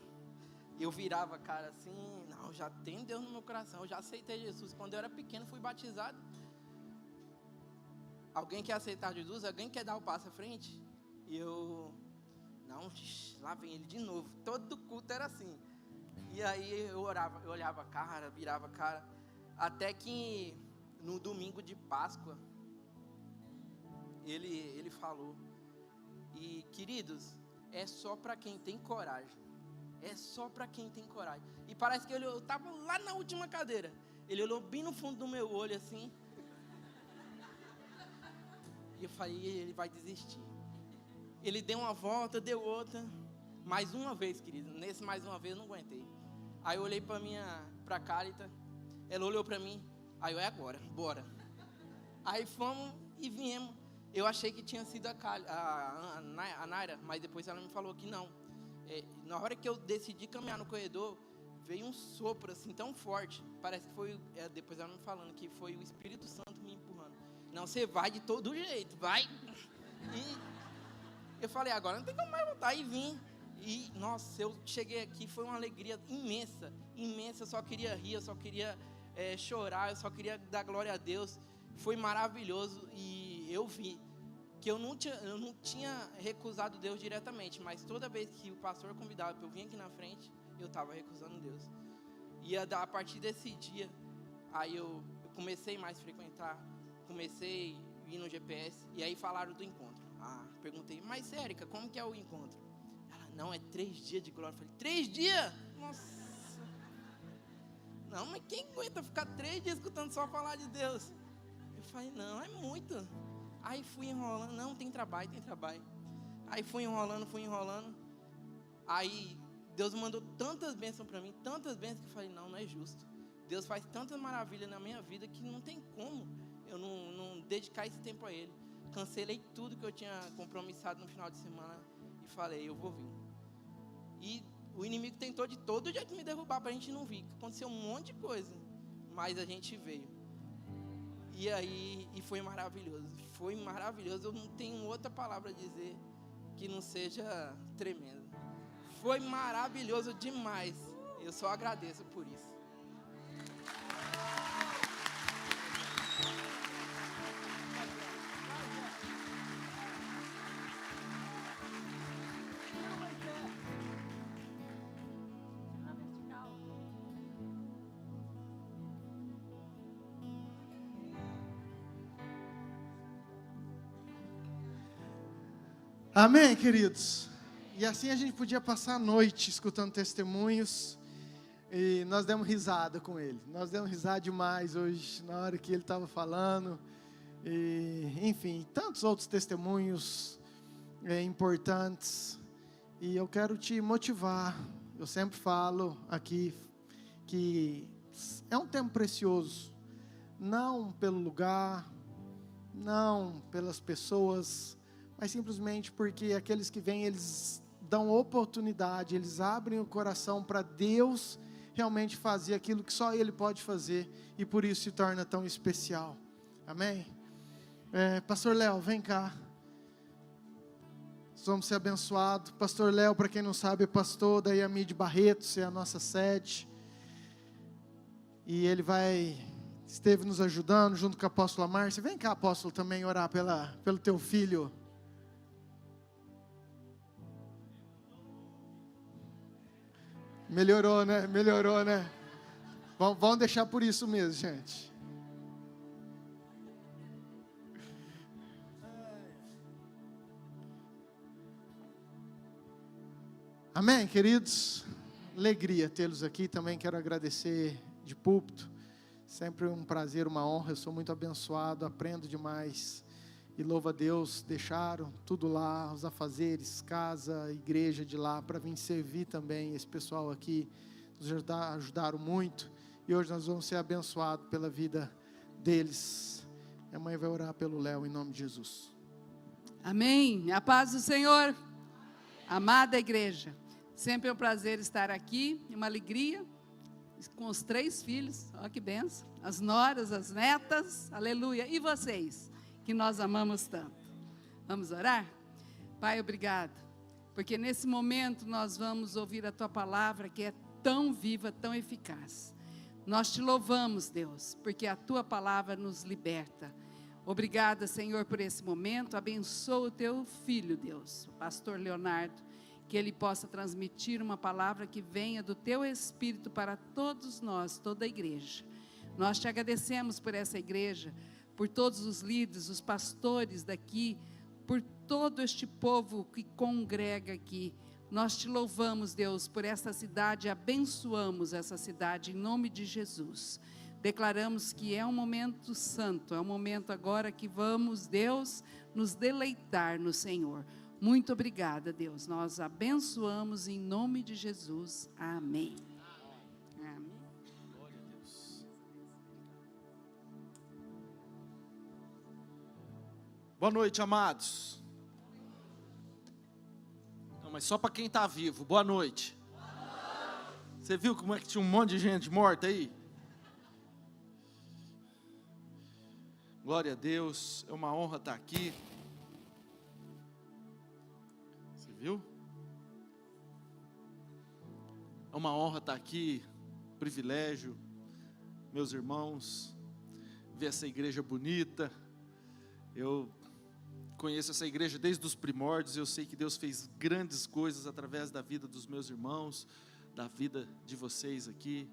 Eu virava a cara assim, não, já tem Deus no meu coração, eu já aceitei Jesus. Quando eu era pequeno, fui batizado. Alguém quer aceitar Jesus? Alguém quer dar o passo à frente? E eu, não, lá vem ele de novo. Todo culto era assim. E aí eu olhava a cara, virava a cara. Até que no domingo de Páscoa, ele falou. E queridos, é só para quem tem coragem. É só para quem tem coragem. E parece que eu estava lá na última cadeira. Ele olhou bem no fundo do meu olho assim. E eu falei, ele vai desistir. Ele deu uma volta, deu outra. Mais uma vez, querido. Nesse mais uma vez eu não aguentei. Aí eu olhei pra Cálita. Ela olhou para mim. Aí eu, é agora, bora. Aí fomos e viemos. Eu achei que tinha sido a Naira, mas depois ela me falou que não. Na hora que eu decidi caminhar no corredor, veio um sopro assim tão forte. Parece que foi, depois ela me falando que foi o Espírito Santo me empurrando. Não, você vai de todo jeito, vai. E eu falei, agora não tem como mais voltar. E vim. E, nossa, eu cheguei aqui, foi uma alegria imensa, imensa. Eu só queria rir, eu só queria chorar, eu só queria dar glória a Deus. Foi maravilhoso e eu vi que eu não tinha recusado Deus diretamente, mas toda vez que o pastor convidava para eu vir aqui na frente, eu estava recusando Deus. E a partir desse dia, aí eu comecei mais a frequentar, comecei a ir no GPS, e aí falaram do encontro. Perguntei, mas Érica, como que é o encontro? Ela, não, é 3 dias de glória. Eu falei, 3 dias? Nossa! Não, mas quem aguenta ficar 3 dias escutando só falar de Deus? Eu falei, não, é muito. Aí fui enrolando, não, tem trabalho. Aí fui enrolando. Aí Deus mandou tantas bênçãos para mim, tantas bênçãos que eu falei, não é justo. Deus faz tantas maravilhas na minha vida que não tem como eu não dedicar esse tempo a Ele. Cancelei tudo que eu tinha compromissado no final de semana e falei, eu vou vir. E o inimigo tentou de todo jeito me derrubar para a gente não vir. Aconteceu um monte de coisa, mas a gente veio. E aí, foi maravilhoso. Foi maravilhoso. Eu não tenho outra palavra a dizer que não seja tremendo. Foi maravilhoso demais. Eu só agradeço por isso. Amém, queridos? E assim a gente podia passar a noite escutando testemunhos. E nós demos risada com ele. Nós demos risada demais hoje, na hora que ele estava falando. E, enfim, tantos outros testemunhos importantes. E eu quero te motivar. Eu sempre falo aqui que é um tempo precioso. Não pelo lugar, não pelas pessoas, mas simplesmente porque aqueles que vêm, eles dão oportunidade, eles abrem o coração para Deus realmente fazer aquilo que só Ele pode fazer, e por isso se torna tão especial. Amém? Pastor Léo, vem cá. Nós vamos ser abençoados. Pastor Léo, para quem não sabe, é pastor da IAMID Barretos, é a nossa sede, e ele esteve nos ajudando junto com a apóstola Márcia. Vem cá, apóstolo, também orar pelo teu filho. Melhorou, né? Vamos deixar por isso mesmo, gente. Amém, queridos? Alegria tê-los aqui. Também quero agradecer de púlpito. Sempre um prazer, uma honra. Eu sou muito abençoado, aprendo demais. E louvo a Deus, deixaram tudo lá, os afazeres, casa, igreja de lá, para vir servir também. Esse pessoal aqui nos ajudaram muito. E hoje nós vamos ser abençoados pela vida deles. E a mãe vai orar pelo Léo em nome de Jesus. Amém. A paz do Senhor. Amada igreja, sempre é um prazer estar aqui, uma alegria, com os 3 filhos, olha que benção, as noras, as netas, aleluia, e vocês, que nós amamos tanto. Vamos orar? Pai, obrigado, porque nesse momento nós vamos ouvir a Tua palavra, que é tão viva, tão eficaz. Nós te louvamos, Deus, porque a Tua palavra nos liberta. Obrigada, Senhor, por esse momento. Abençoa o Teu filho, Deus, o pastor Leonardo, que ele possa transmitir uma palavra que venha do Teu Espírito para todos nós, toda a igreja. Nós te agradecemos por essa igreja, por todos os líderes, os pastores daqui, por todo este povo que congrega aqui. Nós te louvamos, Deus, por essa cidade, abençoamos essa cidade em nome de Jesus. Declaramos que é um momento santo, é um momento agora que vamos, Deus, nos deleitar no Senhor. Muito obrigada, Deus. Nós abençoamos em nome de Jesus. Amém. Amém. Glória a Deus. Boa noite, amados. Não, mas só para quem está vivo. Boa noite. Você viu como é que tinha um monte de gente morta aí? Glória a Deus, é uma honra estar aqui. Você viu? É uma honra estar aqui, privilégio, meus irmãos, ver essa igreja bonita. Eu conheço essa igreja desde os primórdios, eu sei que Deus fez grandes coisas através da vida dos meus irmãos, da vida de vocês aqui.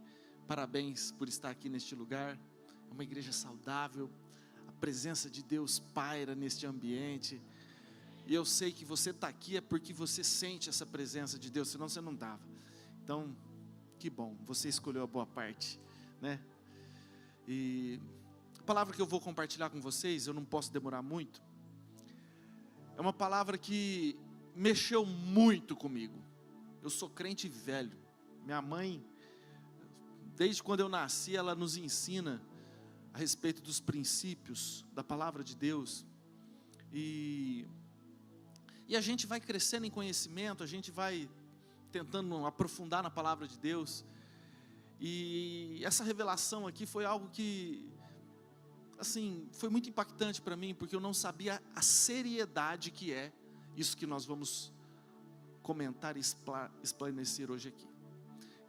Parabéns por estar aqui neste lugar. É uma igreja saudável. A presença de Deus paira neste ambiente, e eu sei que você está aqui é porque você sente essa presença de Deus, senão você não estava. Então, que bom, você escolheu a boa parte, né? E a palavra que eu vou compartilhar com vocês, eu não posso demorar muito, é uma palavra que mexeu muito comigo. Eu sou crente velho, minha mãe, desde quando eu nasci, ela nos ensina a respeito dos princípios da palavra de Deus, e a gente vai crescendo em conhecimento, a gente vai tentando aprofundar na palavra de Deus, e essa revelação aqui foi algo que, assim, foi muito impactante para mim, porque eu não sabia a seriedade que é isso que nós vamos comentar e esclarecer hoje aqui.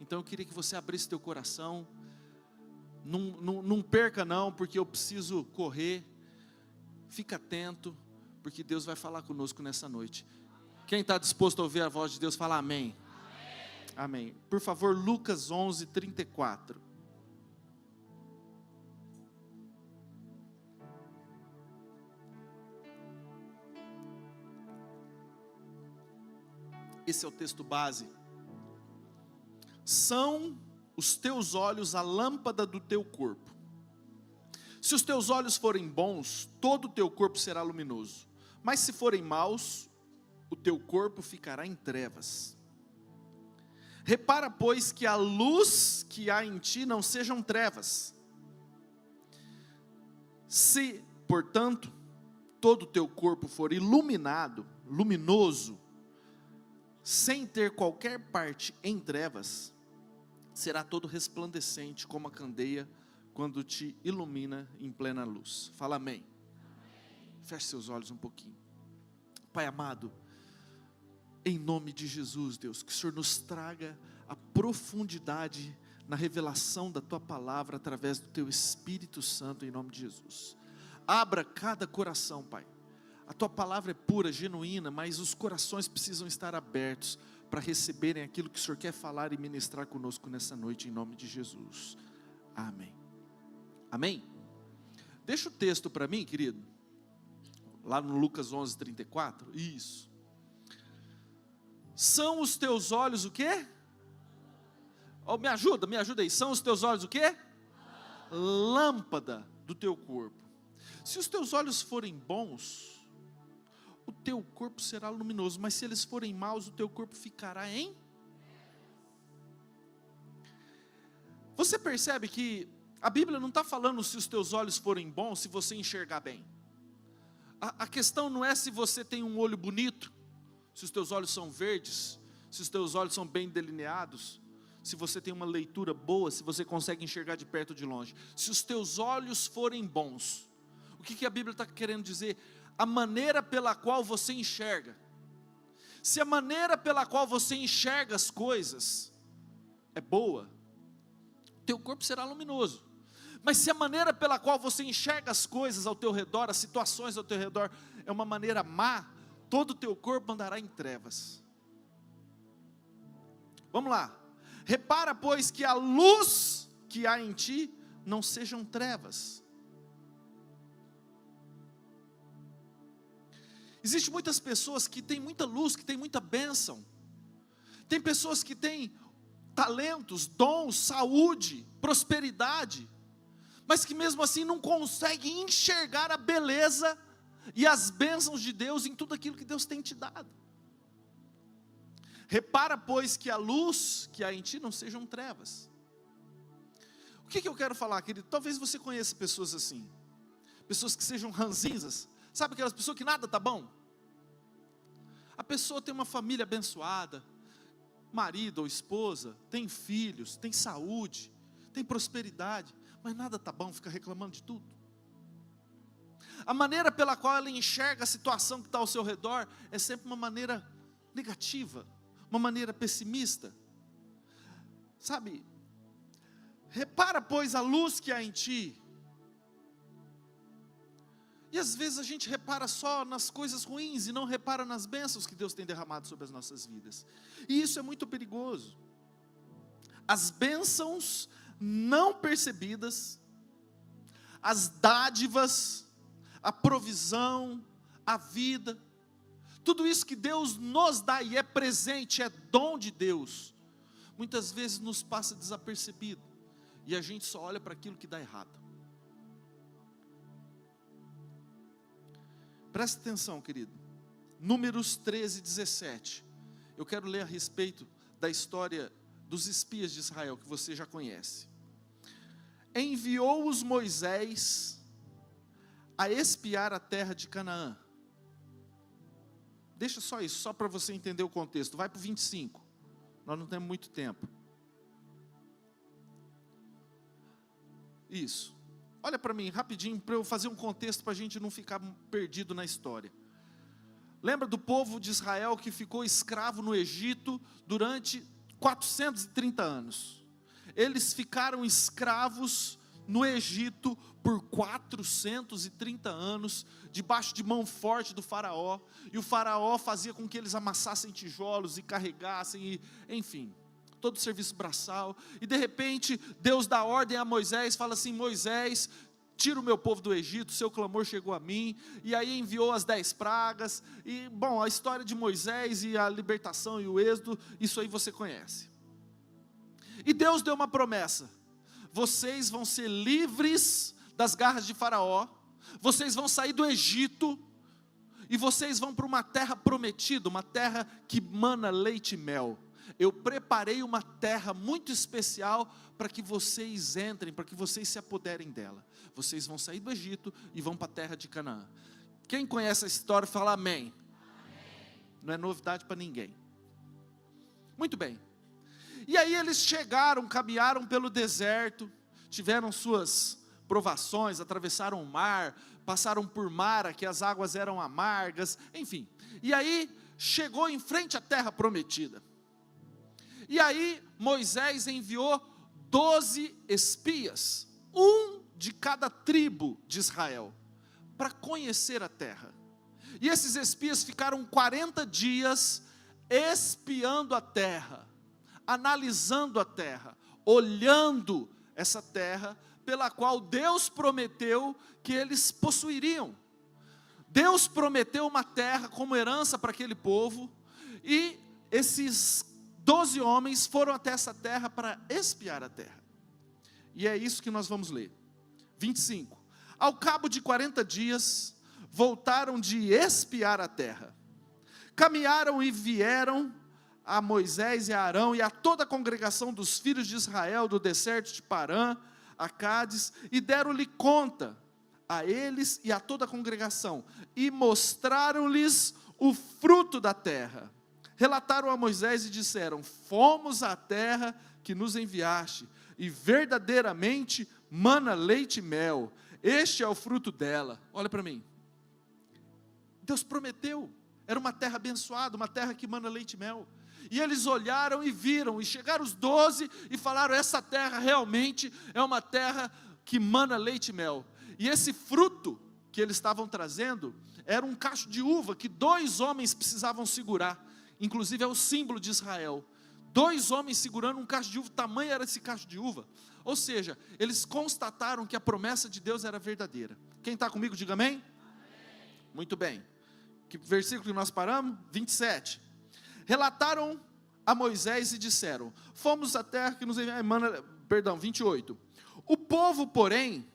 Então eu queria que você abrisse teu coração. Não perca não, porque eu preciso correr. Fica atento, porque Deus vai falar conosco nessa noite. Quem está disposto a ouvir a voz de Deus, fala amém. Amém. Amém. Por favor, Lucas 11, 34. Esse é o texto base. São os teus olhos a lâmpada do teu corpo. Se os teus olhos forem bons, todo o teu corpo será luminoso. Mas se forem maus, o teu corpo ficará em trevas. Repara, pois, que a luz que há em ti não sejam trevas. Se, portanto, todo o teu corpo for iluminado, luminoso, sem ter qualquer parte em trevas, será todo resplandecente como a candeia quando te ilumina em plena luz. Fala amém. Feche seus olhos um pouquinho. Pai amado, em nome de Jesus, Deus, que o Senhor nos traga a profundidade na revelação da Tua palavra através do Teu Espírito Santo, em nome de Jesus. Abra cada coração, Pai. A Tua palavra é pura, genuína, mas os corações precisam estar abertos para receberem aquilo que o Senhor quer falar e ministrar conosco nessa noite, em nome de Jesus. Amém. Amém? Deixa o texto para mim, querido. Lá no Lucas 11, 34. Isso. São os teus olhos o quê? Oh, me ajuda aí. São os teus olhos o quê? Lâmpada do teu corpo. Se os teus olhos forem bons, o teu corpo será luminoso. Mas se eles forem maus, o teu corpo ficará em... Você percebe que A Bíblia não está falando se os teus olhos forem bons, se você enxergar bem. A questão não é se você tem um olho bonito, se os teus olhos são verdes, se os teus olhos são bem delineados, se você tem uma leitura boa, se você consegue enxergar de perto ou de longe. Se os teus olhos forem bons, o que a Bíblia está querendo dizer? A maneira pela qual você enxerga. Se a maneira pela qual você enxerga as coisas é boa, teu corpo será luminoso. Mas se a maneira pela qual você enxerga as coisas ao teu redor, as situações ao teu redor, é uma maneira má, todo o teu corpo andará em trevas. Vamos lá. Repara, pois, que a luz que há em ti não sejam trevas. Existem muitas pessoas que têm muita luz, que têm muita bênção. Tem pessoas que têm talentos, dons, saúde, prosperidade, mas que mesmo assim não conseguem enxergar a beleza e as bênçãos de Deus em tudo aquilo que Deus tem te dado. Repara, pois, que a luz que há em ti não sejam trevas. O que eu quero falar, querido? Talvez você conheça pessoas assim, pessoas que sejam ranzinzas. Sabe aquelas pessoas que nada está bom? A pessoa tem uma família abençoada, marido ou esposa, tem filhos, tem saúde, tem prosperidade, mas nada está bom, fica reclamando de tudo. A maneira pela qual ela enxerga a situação que está ao seu redor é sempre uma maneira negativa, uma maneira pessimista. Sabe? Repara, pois, a luz que há em ti. E às vezes a gente repara só nas coisas ruins e não repara nas bênçãos que Deus tem derramado sobre as nossas vidas. E isso é muito perigoso. As bênçãos não percebidas, as dádivas, a provisão, a vida, tudo isso que Deus nos dá e é presente, é dom de Deus, muitas vezes nos passa desapercebido, e a gente só olha para aquilo que dá errado. Presta atenção, querido. Números 13, 17. Eu quero ler a respeito da história dos espias de Israel, que você já conhece. Enviou-os Moisés a espiar a terra de Canaã. Deixa só isso, só para você entender o contexto. Vai para o 25. Nós não temos muito tempo. Isso. Olha para mim, rapidinho, para eu fazer um contexto para a gente não ficar perdido na história. Lembra do povo de Israel que ficou escravo no Egito durante 430 anos. Eles ficaram escravos no Egito por 430 anos, debaixo de mão forte do faraó, e o faraó fazia com que eles amassassem tijolos e carregassem, e, enfim, todo o serviço braçal, e de repente, Deus dá ordem a Moisés, fala assim: Moisés, tira o meu povo do Egito, seu clamor chegou a mim, e aí enviou as 10 pragas, e bom, a história de Moisés e a libertação e o êxodo, isso aí você conhece. E Deus deu uma promessa: vocês vão ser livres das garras de Faraó, vocês vão sair do Egito, e vocês vão para uma terra prometida, uma terra que mana leite e mel. Eu preparei uma terra muito especial para que vocês entrem, para que vocês se apoderem dela. Vocês vão sair do Egito e vão para a terra de Canaã. Quem conhece a história fala amém. Amém. Não é novidade para ninguém. Muito bem. E aí eles chegaram, caminharam pelo deserto, tiveram suas provações, atravessaram o mar, passaram por Mara, que as águas eram amargas, enfim. E aí chegou em frente à terra prometida. E aí Moisés enviou 12 espias, um de cada tribo de Israel, para conhecer a terra. E esses espias ficaram 40 dias espiando a terra, analisando a terra, olhando essa terra pela qual Deus prometeu que eles possuiriam. Deus prometeu uma terra como herança para aquele povo, e esses 12 homens foram até essa terra para espiar a terra. E é isso que nós vamos ler. 25. Ao cabo de 40 dias, voltaram de espiar a terra. Caminharam e vieram a Moisés e a Arão e a toda a congregação dos filhos de Israel do deserto de Parã, a Cádiz, e deram-lhe conta a eles e a toda a congregação, e mostraram-lhes o fruto da terra. Relataram a Moisés e disseram: fomos à terra que nos enviaste, e verdadeiramente mana leite e mel, este é o fruto dela. Olha para mim, Deus prometeu, era uma terra abençoada, uma terra que mana leite e mel, e eles olharam e viram, e chegaram os 12 e falaram: essa terra realmente é uma terra que mana leite e mel. E esse fruto que eles estavam trazendo, era um cacho de uva, que 2 homens precisavam segurar, inclusive é o símbolo de Israel, 2 homens segurando um cacho de uva, o tamanho era esse cacho de uva, ou seja, eles constataram que a promessa de Deus era verdadeira. Quem está comigo, diga amém? Amém. Muito bem, que versículo que nós paramos? 27, relataram a Moisés e disseram: fomos à terra que nos emana, 28, o povo, porém,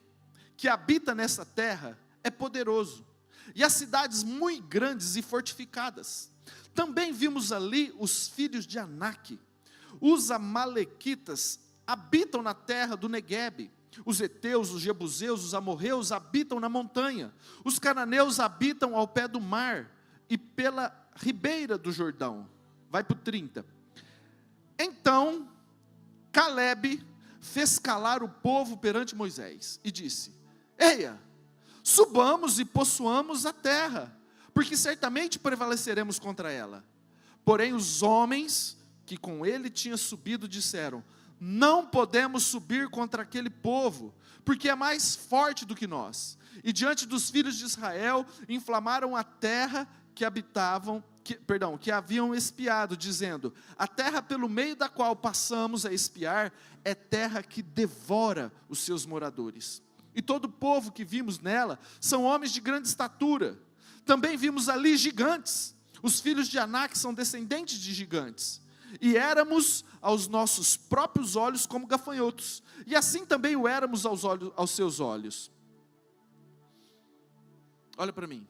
que habita nessa terra, é poderoso, e as cidades muito grandes e fortificadas. Também vimos ali os filhos de Anak. Os amalequitas habitam na terra do Neguebe. Os heteus, os jebuseus, os amorreus habitam na montanha. Os cananeus habitam ao pé do mar e pela ribeira do Jordão. Vai para o 30. Então Calebe fez calar o povo perante Moisés e disse: eia, subamos e possuamos a terra, porque certamente prevaleceremos contra ela. Porém os homens que com ele tinham subido disseram: não podemos subir contra aquele povo, porque é mais forte do que nós. E diante dos filhos de Israel inflamaram a terra que habitavam, que haviam espiado, dizendo: a terra pelo meio da qual passamos a espiar é terra que devora os seus moradores. E todo o povo que vimos nela são homens de grande estatura. Também vimos ali gigantes. Os filhos de Anak são descendentes de gigantes. E éramos aos nossos próprios olhos como gafanhotos. E assim também o éramos aos seus olhos. Olha para mim.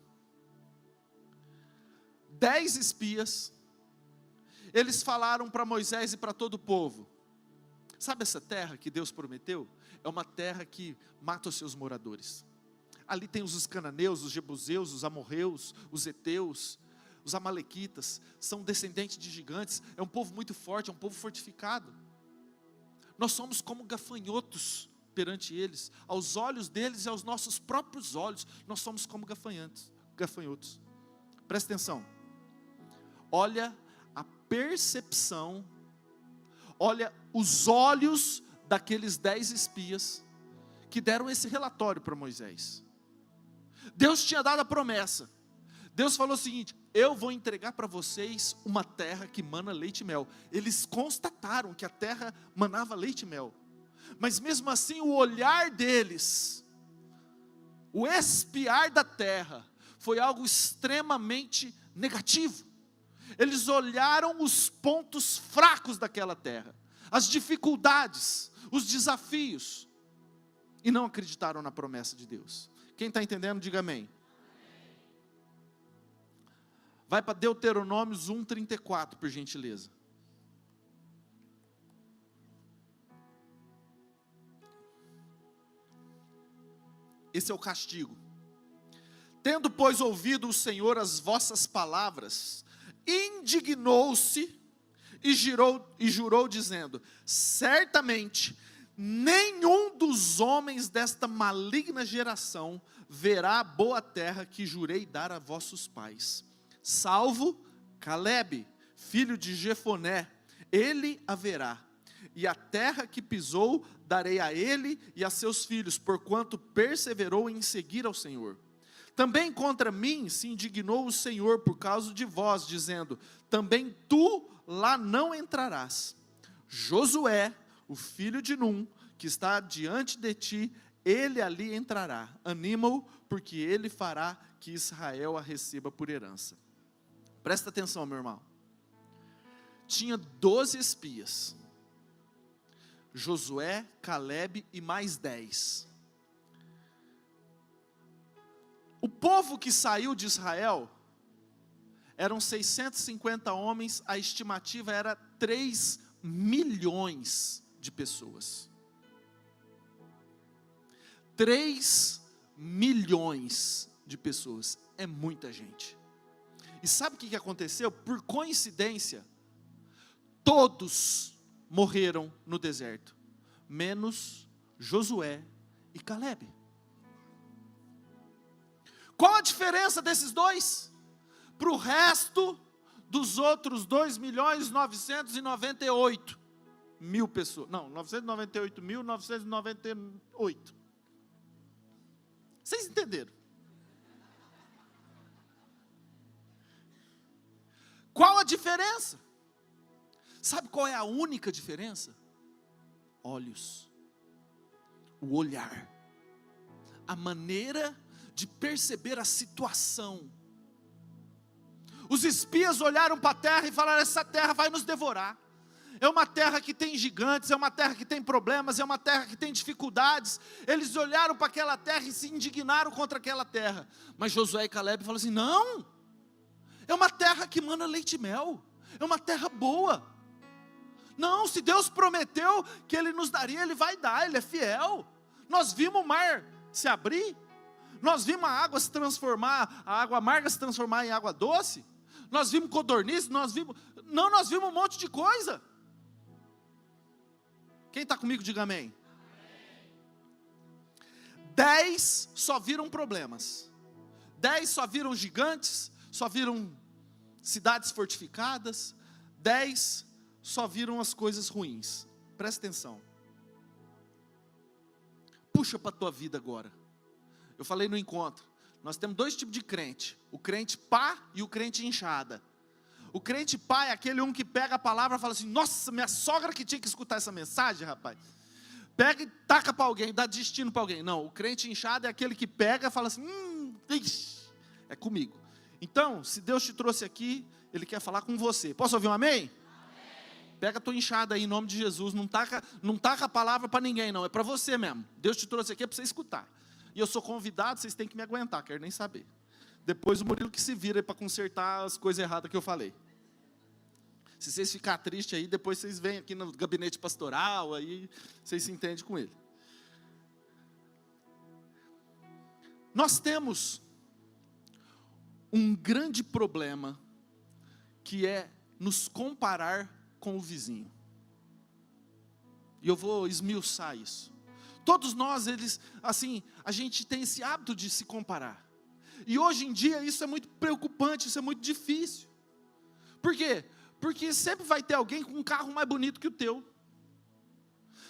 10 espias. Eles falaram para Moisés e para todo o povo: sabe essa terra que Deus prometeu? É uma terra que mata os seus moradores. Ali tem os cananeus, os jebuseus, os amorreus, os heteus, os amalequitas, são descendentes de gigantes, é um povo muito forte, é um povo fortificado. Nós somos como gafanhotos perante eles, aos olhos deles e aos nossos próprios olhos, nós somos como gafanhotos. Presta atenção, olha a percepção, olha os olhos daqueles 10 espias que deram esse relatório para Moisés. Deus tinha dado a promessa. Deus falou o seguinte: eu vou entregar para vocês uma terra que mana leite e mel. Eles constataram que a terra manava leite e mel, mas mesmo assim o olhar deles, o espiar da terra, foi algo extremamente negativo. Eles olharam os pontos fracos daquela terra, as dificuldades, os desafios, e não acreditaram na promessa de Deus. Quem está entendendo, diga amém. Vai para Deuteronômios 1:34, por gentileza. Esse é o castigo. Tendo, pois, ouvido o Senhor as vossas palavras, indignou-se e jurou dizendo: certamente nenhum dos homens desta maligna geração verá a boa terra que jurei dar a vossos pais, salvo Calebe, filho de Jefoné, ele a verá, e a terra que pisou darei a ele e a seus filhos, porquanto perseverou em seguir ao Senhor. Também contra mim se indignou o Senhor por causa de vós, dizendo: também tu lá não entrarás. Josué, o filho de Num, que está diante de ti, ele ali entrará. Anima-o, porque ele fará que Israel a receba por herança. Presta atenção, meu irmão. Tinha 12 espias. Josué, Calebe e mais 10. O povo que saiu de Israel eram 650 homens, a estimativa era 3 milhões de pessoas. 3 milhões de pessoas. É muita gente. E sabe o que aconteceu? Por coincidência, todos morreram no deserto, menos Josué e Caleb. Qual a diferença desses dois para o resto dos outros 2.998.000 pessoas? Não, 998.998. Vocês entenderam? Qual a diferença? Sabe qual é a única diferença? Olhos. O olhar. A maneira de perceber a situação. Os espias olharam para a terra e falaram: essa terra vai nos devorar. É uma terra que tem gigantes, é uma terra que tem problemas, é uma terra que tem dificuldades. Eles olharam para aquela terra e se indignaram contra aquela terra. Mas Josué e Caleb falaram assim: não, é uma terra que mana leite e mel, é uma terra boa. Não, se Deus prometeu que Ele nos daria, Ele vai dar, Ele é fiel. Nós vimos o mar se abrir, nós vimos a água se transformar, a água amarga se transformar em água doce, nós vimos codorniz, nós vimos um monte de coisa. Quem está comigo, diga amém. 10 só viram problemas, 10 só viram gigantes, só viram cidades fortificadas, 10 só viram as coisas ruins. Presta atenção. Puxa para a tua vida agora. Eu falei no encontro, nós temos 2 tipos de crente: o crente pá e o crente inchada. O crente pá é aquele que pega a palavra e fala assim: nossa, minha sogra que tinha que escutar essa mensagem, rapaz. Pega e taca para alguém, dá destino para alguém. Não, o crente inchado é aquele que pega e fala assim: ixi, é comigo. Então, se Deus te trouxe aqui, Ele quer falar com você. Posso ouvir um amém? Pega a tua enxada aí em nome de Jesus, não taca a palavra para ninguém não, é para você mesmo. Deus te trouxe aqui é para você escutar. E eu sou convidado, vocês têm que me aguentar, quero nem saber. Depois o Murilo que se vira para consertar as coisas erradas que eu falei. Se vocês ficarem tristes aí, depois vocês vêm aqui no gabinete pastoral, aí vocês se entendem com ele. Nós temos um grande problema, que é nos comparar com o vizinho. E eu vou esmiuçar isso. Todos nós, a gente tem esse hábito de se comparar. E hoje em dia isso é muito preocupante, isso é muito difícil. Por quê? Porque sempre vai ter alguém com um carro mais bonito que o teu.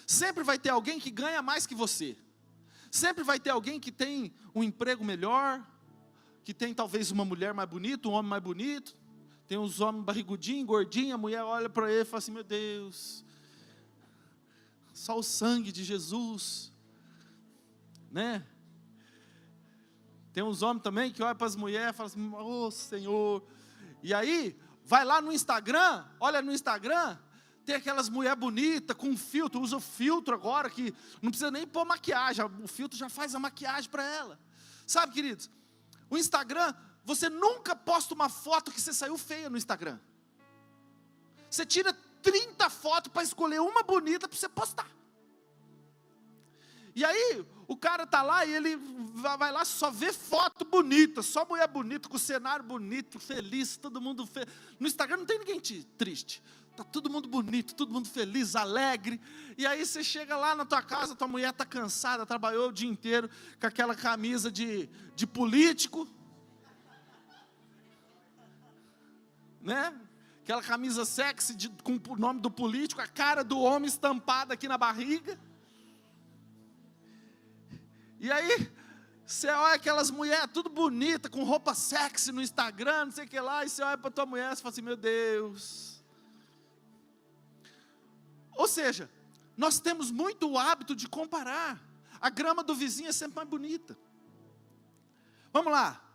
Sempre vai ter alguém que ganha mais que você. Sempre vai ter alguém que tem um emprego melhor, que tem talvez uma mulher mais bonita, um homem mais bonito. Tem uns homens barrigudinhos, gordinhos, a mulher olha para ele e fala assim: meu Deus, só o sangue de Jesus, né? Tem uns homens também que olham para as mulheres e falam assim: oh Senhor. E aí, vai lá no Instagram, olha no Instagram, tem aquelas mulheres bonitas, com filtro, usa o filtro agora, que não precisa nem pôr maquiagem, o filtro já faz a maquiagem para ela. Sabe, queridos, o Instagram, você nunca posta uma foto que você saiu feia no Instagram. Você tira 30 fotos para escolher uma bonita para você postar. E aí, o cara está lá e ele vai lá, só vê foto bonita, só mulher bonita, com cenário bonito, feliz, todo mundo feliz. No Instagram não tem ninguém triste. Está todo mundo bonito, todo mundo feliz, alegre. E aí você chega lá na tua casa, tua mulher está cansada, trabalhou o dia inteiro com aquela camisa de político, né? Aquela camisa sexy com o nome do político, a cara do homem estampada aqui na barriga. E aí, você olha aquelas mulheres tudo bonita, com roupa sexy no Instagram, não sei o que lá, e você olha para tua mulher e fala assim: meu Deus. Ou seja, nós temos muito o hábito de comparar. A grama do vizinho é sempre mais bonita. Vamos lá.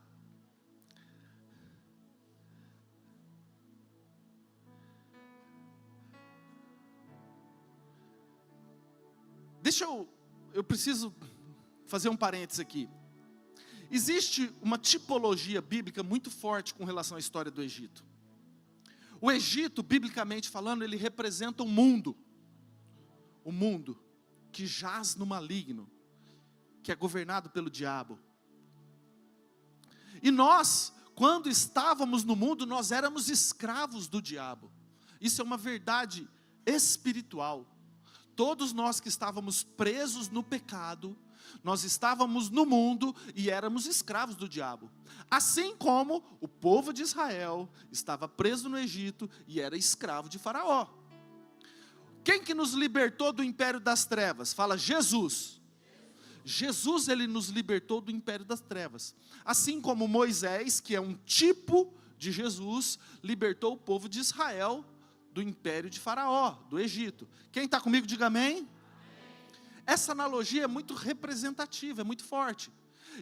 Eu preciso fazer um parênteses aqui. Existe uma tipologia bíblica muito forte com relação à história do Egito. O Egito, biblicamente falando, ele representa o mundo que jaz no maligno, que é governado pelo diabo. E nós, quando estávamos no mundo, nós éramos escravos do diabo. Isso é uma verdade espiritual. Todos nós que estávamos presos no pecado, nós estávamos no mundo e éramos escravos do diabo. Assim como o povo de Israel estava preso no Egito e era escravo de Faraó. Quem que nos libertou do império das trevas? Fala, Jesus. Jesus, ele nos libertou do império das trevas. Assim como Moisés, que é um tipo de Jesus, libertou o povo de Israel do império de Faraó, do Egito. Quem está comigo, diga amém. Essa analogia é muito representativa, é muito forte.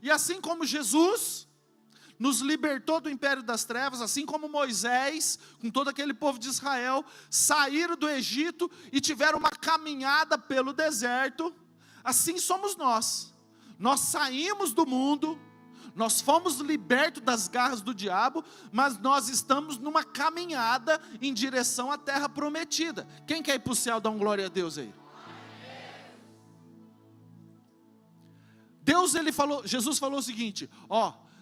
E assim como Jesus nos libertou do império das trevas, assim como Moisés, com todo aquele povo de Israel, saíram do Egito e tiveram uma caminhada pelo deserto, assim somos nós. Nós saímos do mundo, nós fomos libertos das garras do diabo, mas nós estamos numa caminhada em direção à terra prometida. Quem quer ir para o céu, dá um glória a Deus aí. Jesus falou o seguinte,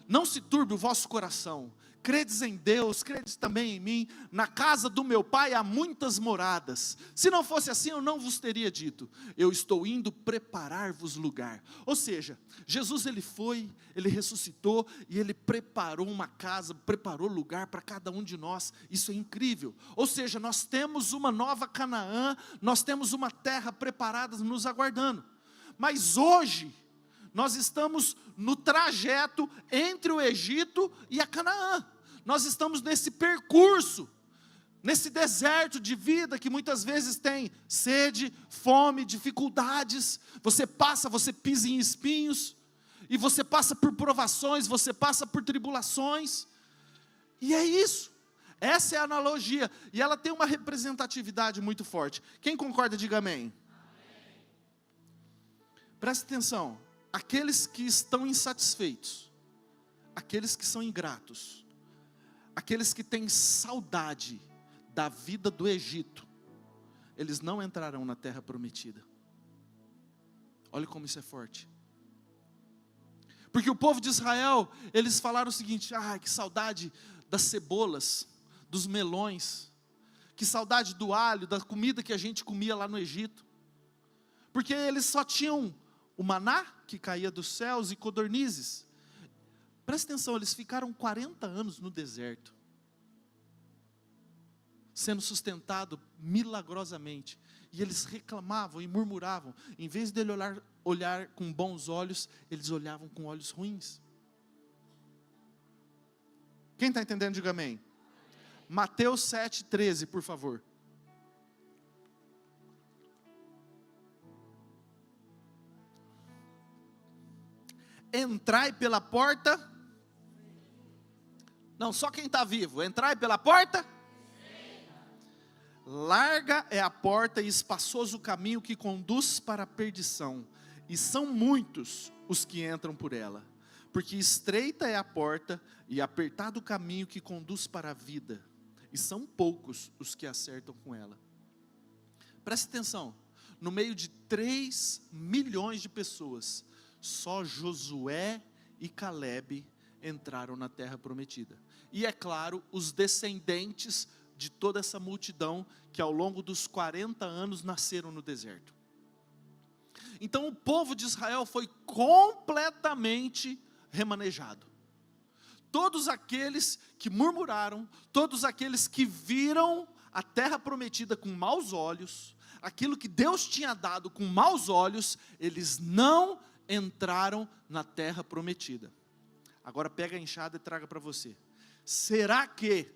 não se turbe o vosso coração, credes em Deus, credes também em mim, na casa do meu pai há muitas moradas, se não fosse assim eu não vos teria dito, eu estou indo preparar-vos lugar. Ou seja, Jesus ele ressuscitou e ele preparou uma casa, preparou lugar para cada um de nós, isso é incrível. Ou seja, nós temos uma nova Canaã, nós temos uma terra preparada nos aguardando, mas hoje, nós estamos no trajeto entre o Egito e a Canaã. Nós estamos nesse percurso, nesse deserto de vida que muitas vezes tem sede, fome, dificuldades. Você pisa em espinhos, e você passa por provações, você passa por tribulações. E é isso. Essa é a analogia. E ela tem uma representatividade muito forte. Quem concorda, diga amém. Presta atenção. Aqueles que estão insatisfeitos, aqueles que são ingratos, aqueles que têm saudade da vida do Egito, eles não entrarão na terra prometida. Olha como isso é forte. Porque o povo de Israel, eles falaram o seguinte, que saudade das cebolas, dos melões, que saudade do alho, da comida que a gente comia lá no Egito. Porque eles só tinham o maná que caía dos céus e codornizes. Presta atenção, eles ficaram 40 anos no deserto, sendo sustentado milagrosamente, e eles reclamavam e murmuravam, em vez de ele olhar com bons olhos, eles olhavam com olhos ruins. Quem está entendendo, diga amém. Mateus 7,13, por favor. Entrai pela porta. Não, só quem está vivo. Entrai pela porta. Larga é a porta e espaçoso o caminho que conduz para a perdição, e são muitos os que entram por ela. Porque estreita é a porta e apertado o caminho que conduz para a vida, e são poucos os que acertam com ela. Preste atenção, no meio de 3 milhões de pessoas, só Josué e Calebe entraram na terra prometida. E é claro, os descendentes de toda essa multidão que ao longo dos 40 anos nasceram no deserto. Então o povo de Israel foi completamente remanejado. Todos aqueles que murmuraram, todos aqueles que viram a terra prometida com maus olhos, aquilo que Deus tinha dado com maus olhos, eles não entraram na terra prometida. Agora pega a enxada e traga para você. Será que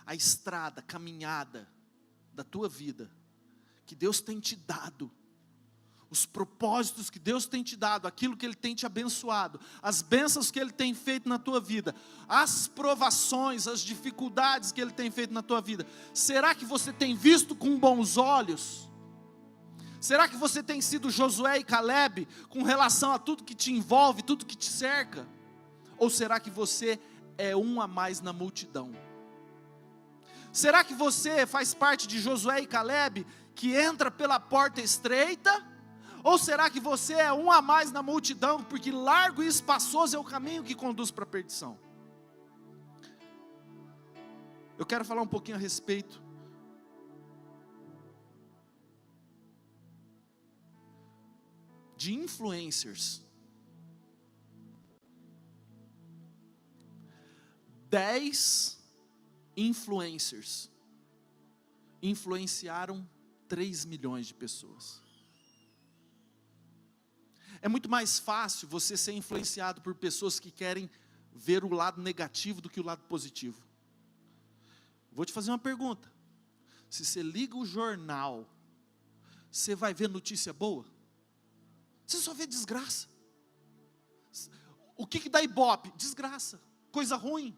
a estrada, a caminhada da tua vida, que Deus tem te dado, os propósitos que Deus tem te dado, aquilo que Ele tem te abençoado, as bênçãos que Ele tem feito na tua vida, as provações, as dificuldades que Ele tem feito na tua vida, será que você tem visto com bons olhos? Será que você tem sido Josué e Calebe com relação a tudo que te envolve, tudo que te cerca? Ou será que você é um a mais na multidão? Será que você faz parte de Josué e Calebe que entra pela porta estreita? Ou será que você é um a mais na multidão, porque largo e espaçoso é o caminho que conduz para a perdição? Eu quero falar um pouquinho a respeito de influencers. 10 influencers influenciaram 3 milhões de pessoas. É muito mais fácil você ser influenciado por pessoas que querem ver o lado negativo do que o lado positivo. Vou te fazer uma pergunta. Se você liga o jornal, você vai ver notícia boa? Você só vê desgraça. O que dá ibope? Desgraça, coisa ruim.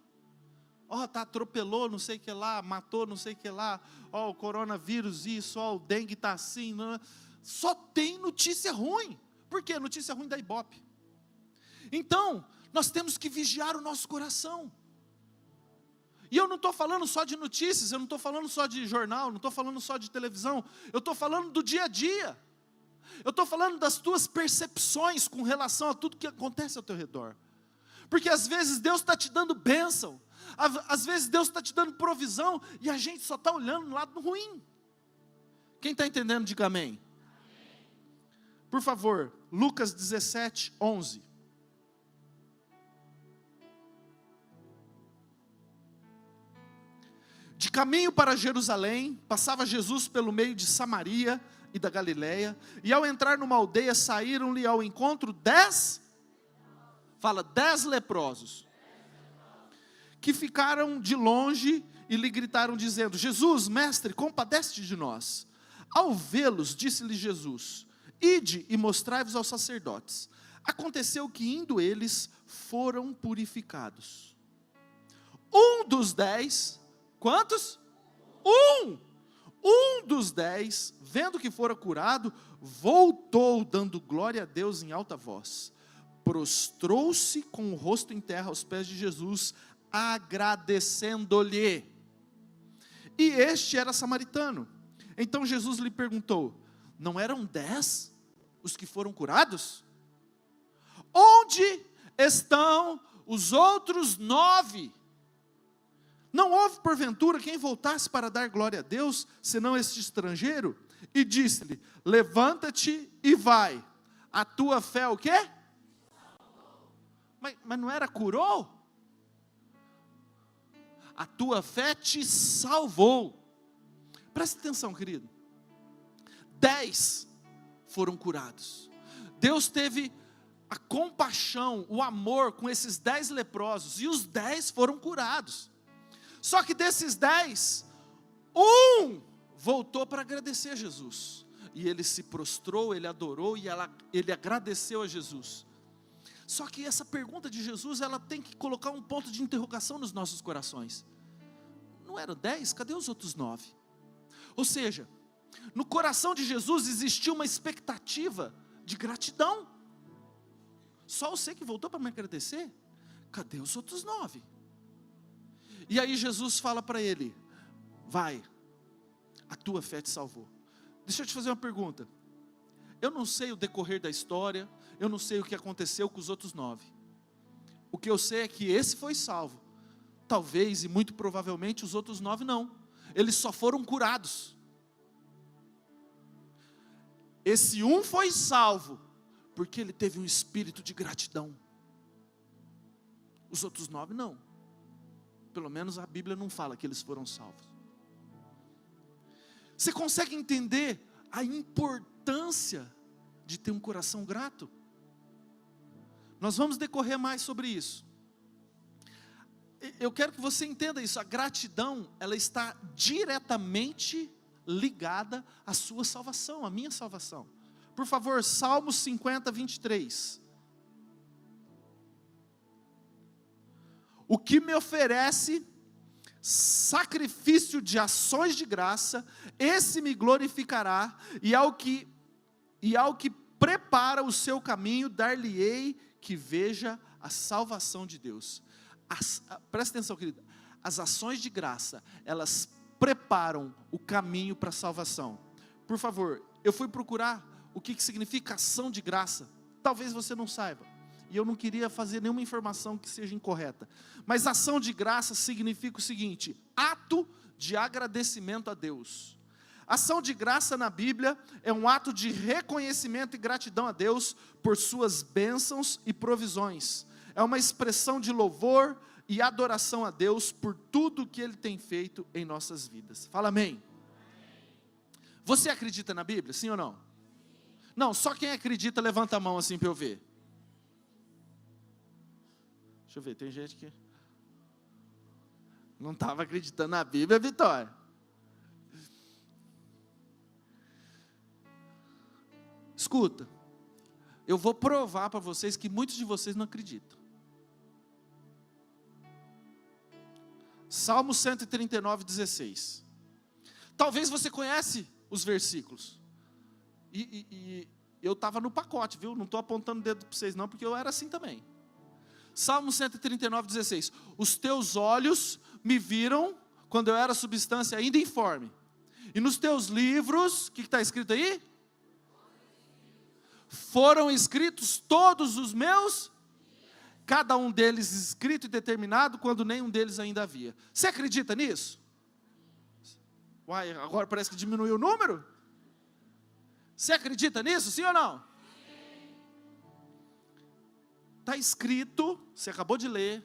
Atropelou não sei o que lá, matou não sei o que lá, o coronavírus isso, o dengue está assim. Não. Só tem notícia ruim. Por quê? Notícia ruim da ibope. Então, nós temos que vigiar o nosso coração. E eu não estou falando só de notícias, eu não estou falando só de jornal, não estou falando só de televisão, eu estou falando do dia a dia. Eu estou falando das tuas percepções com relação a tudo que acontece ao teu redor. Porque às vezes Deus está te dando bênção, às vezes Deus está te dando provisão, e a gente só está olhando no lado ruim. Quem está entendendo, diga amém. Por favor, Lucas 17, 11. De caminho para Jerusalém, passava Jesus pelo meio de Samaria e da Galileia, e ao entrar numa aldeia, saíram-lhe ao encontro 10 leprosos, que ficaram de longe e lhe gritaram dizendo: Jesus, mestre, compadece-te de nós. Ao vê-los, disse-lhe Jesus: ide e mostrai-vos aos sacerdotes. Aconteceu que indo eles, foram purificados. Um dos 10, quantos? Um dos 10, vendo que fora curado, voltou dando glória a Deus em alta voz. Prostrou-se com o rosto em terra aos pés de Jesus, agradecendo-lhe. E este era samaritano. Então Jesus lhe perguntou: não eram 10 os que foram curados? Onde estão os outros 9? Não houve porventura quem voltasse para dar glória a Deus, senão este estrangeiro? E disse-lhe: levanta-te e vai, a tua fé o quê? Mas não era curou? A tua fé te salvou. Presta atenção, querido. 10 foram curados. Deus teve a compaixão, o amor com esses 10 leprosos, e os 10 foram curados. Só que desses 10, um voltou para agradecer a Jesus. E ele se prostrou, ele adorou e ele agradeceu a Jesus. Só que essa pergunta de Jesus, ela tem que colocar um ponto de interrogação nos nossos corações. Não eram 10? Cadê os outros 9? Ou seja, no coração de Jesus existiu uma expectativa de gratidão. Só você que voltou para me agradecer? Cadê os outros 9? E aí Jesus fala para ele: vai, a tua fé te salvou. Deixa eu te fazer uma pergunta. Eu não sei o decorrer da história, eu não sei o que aconteceu com os outros 9. O que eu sei é que esse foi salvo. Talvez e muito provavelmente os outros 9 não. Eles só foram curados. Esse um foi salvo porque ele teve um espírito de gratidão. Os outros 9 não. Pelo menos a Bíblia não fala que eles foram salvos. Você consegue entender a importância de ter um coração grato? Nós vamos decorrer mais sobre isso. Eu quero que você entenda isso. A gratidão, ela está diretamente ligada à sua salvação, à minha salvação. Por favor, Salmos 50, 23. O que me oferece sacrifício de ações de graça, esse me glorificará, e ao que prepara o seu caminho, dar-lhe-ei que veja a salvação de Deus. Presta atenção, querido. As ações de graça, elas preparam o caminho para a salvação. por favor, eu fui procurar o que significa ação de graça. Talvez você não saiba, e eu não queria fazer nenhuma informação que seja incorreta, mas ação de graça significa o seguinte: ato de agradecimento a Deus. Ação de graça na Bíblia é um ato de reconhecimento e gratidão a Deus por suas bênçãos e provisões. É uma expressão de louvor e adoração a Deus por tudo que Ele tem feito em nossas vidas. Fala amém. Você acredita na Bíblia, sim ou não? Não, só quem acredita levanta a mão assim para eu ver. Deixa eu ver, tem gente que não estava acreditando na Bíblia, Vitória. Escuta, eu vou provar para vocês que muitos de vocês não acreditam. Salmo 139, 16. Talvez você conhece os versículos. E eu estava no pacote, viu? Não estou apontando o dedo para vocês não, porque eu era assim também. Salmo 139, 16. Os teus olhos me viram quando eu era substância ainda informe. E nos teus livros, o que está escrito aí? Foram escritos todos os meus, cada um deles escrito e determinado, quando nenhum deles ainda havia. Você acredita nisso? Uai, agora parece que diminuiu o número? Você acredita nisso, sim ou não? Está escrito, você acabou de ler,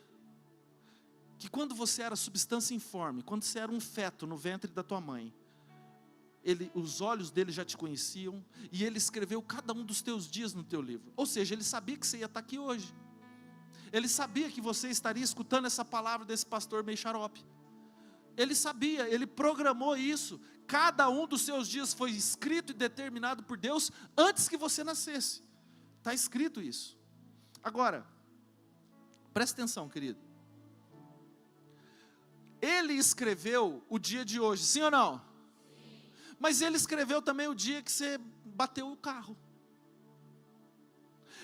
que quando você era substância informe, quando você era um feto no ventre da tua mãe, os olhos dele já te conheciam, e ele escreveu cada um dos teus dias no teu livro. Ou seja, ele sabia que você ia estar aqui hoje. Ele sabia que você estaria escutando essa palavra desse pastor meio xarope. Ele sabia, ele programou isso. Cada um dos seus dias foi escrito e determinado por Deus antes que você nascesse. Está escrito isso. Agora, presta atenção, querido. Ele escreveu o dia de hoje, sim ou não? Sim. Mas ele escreveu também o dia que você bateu o carro.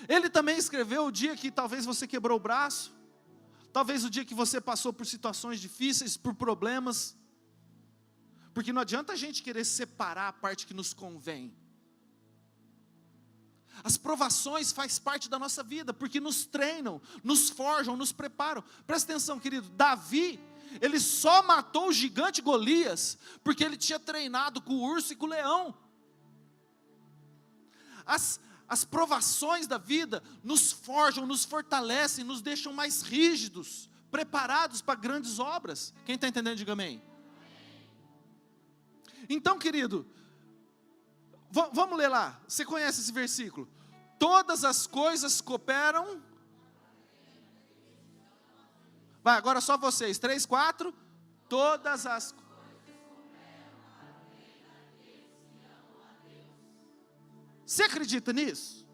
Ele também escreveu o dia que talvez você quebrou o braço. Talvez o dia que você passou por situações difíceis, por problemas. Porque não adianta a gente querer separar a parte que nos convém. As provações fazem parte da nossa vida, porque nos treinam, nos forjam, nos preparam. Presta atenção, querido, Davi, ele só matou o gigante Golias, porque ele tinha treinado com o urso e com o leão. As provações da vida nos forjam, nos fortalecem, nos deixam mais rígidos, preparados para grandes obras. Quem está entendendo, diga amém. Então, querido, vamos ler lá, você conhece esse versículo? Todas as coisas cooperam. Vai, agora só vocês, 3, 4. Todas as coisas cooperam para o bem daqueles que amam a Deus. Você acredita nisso?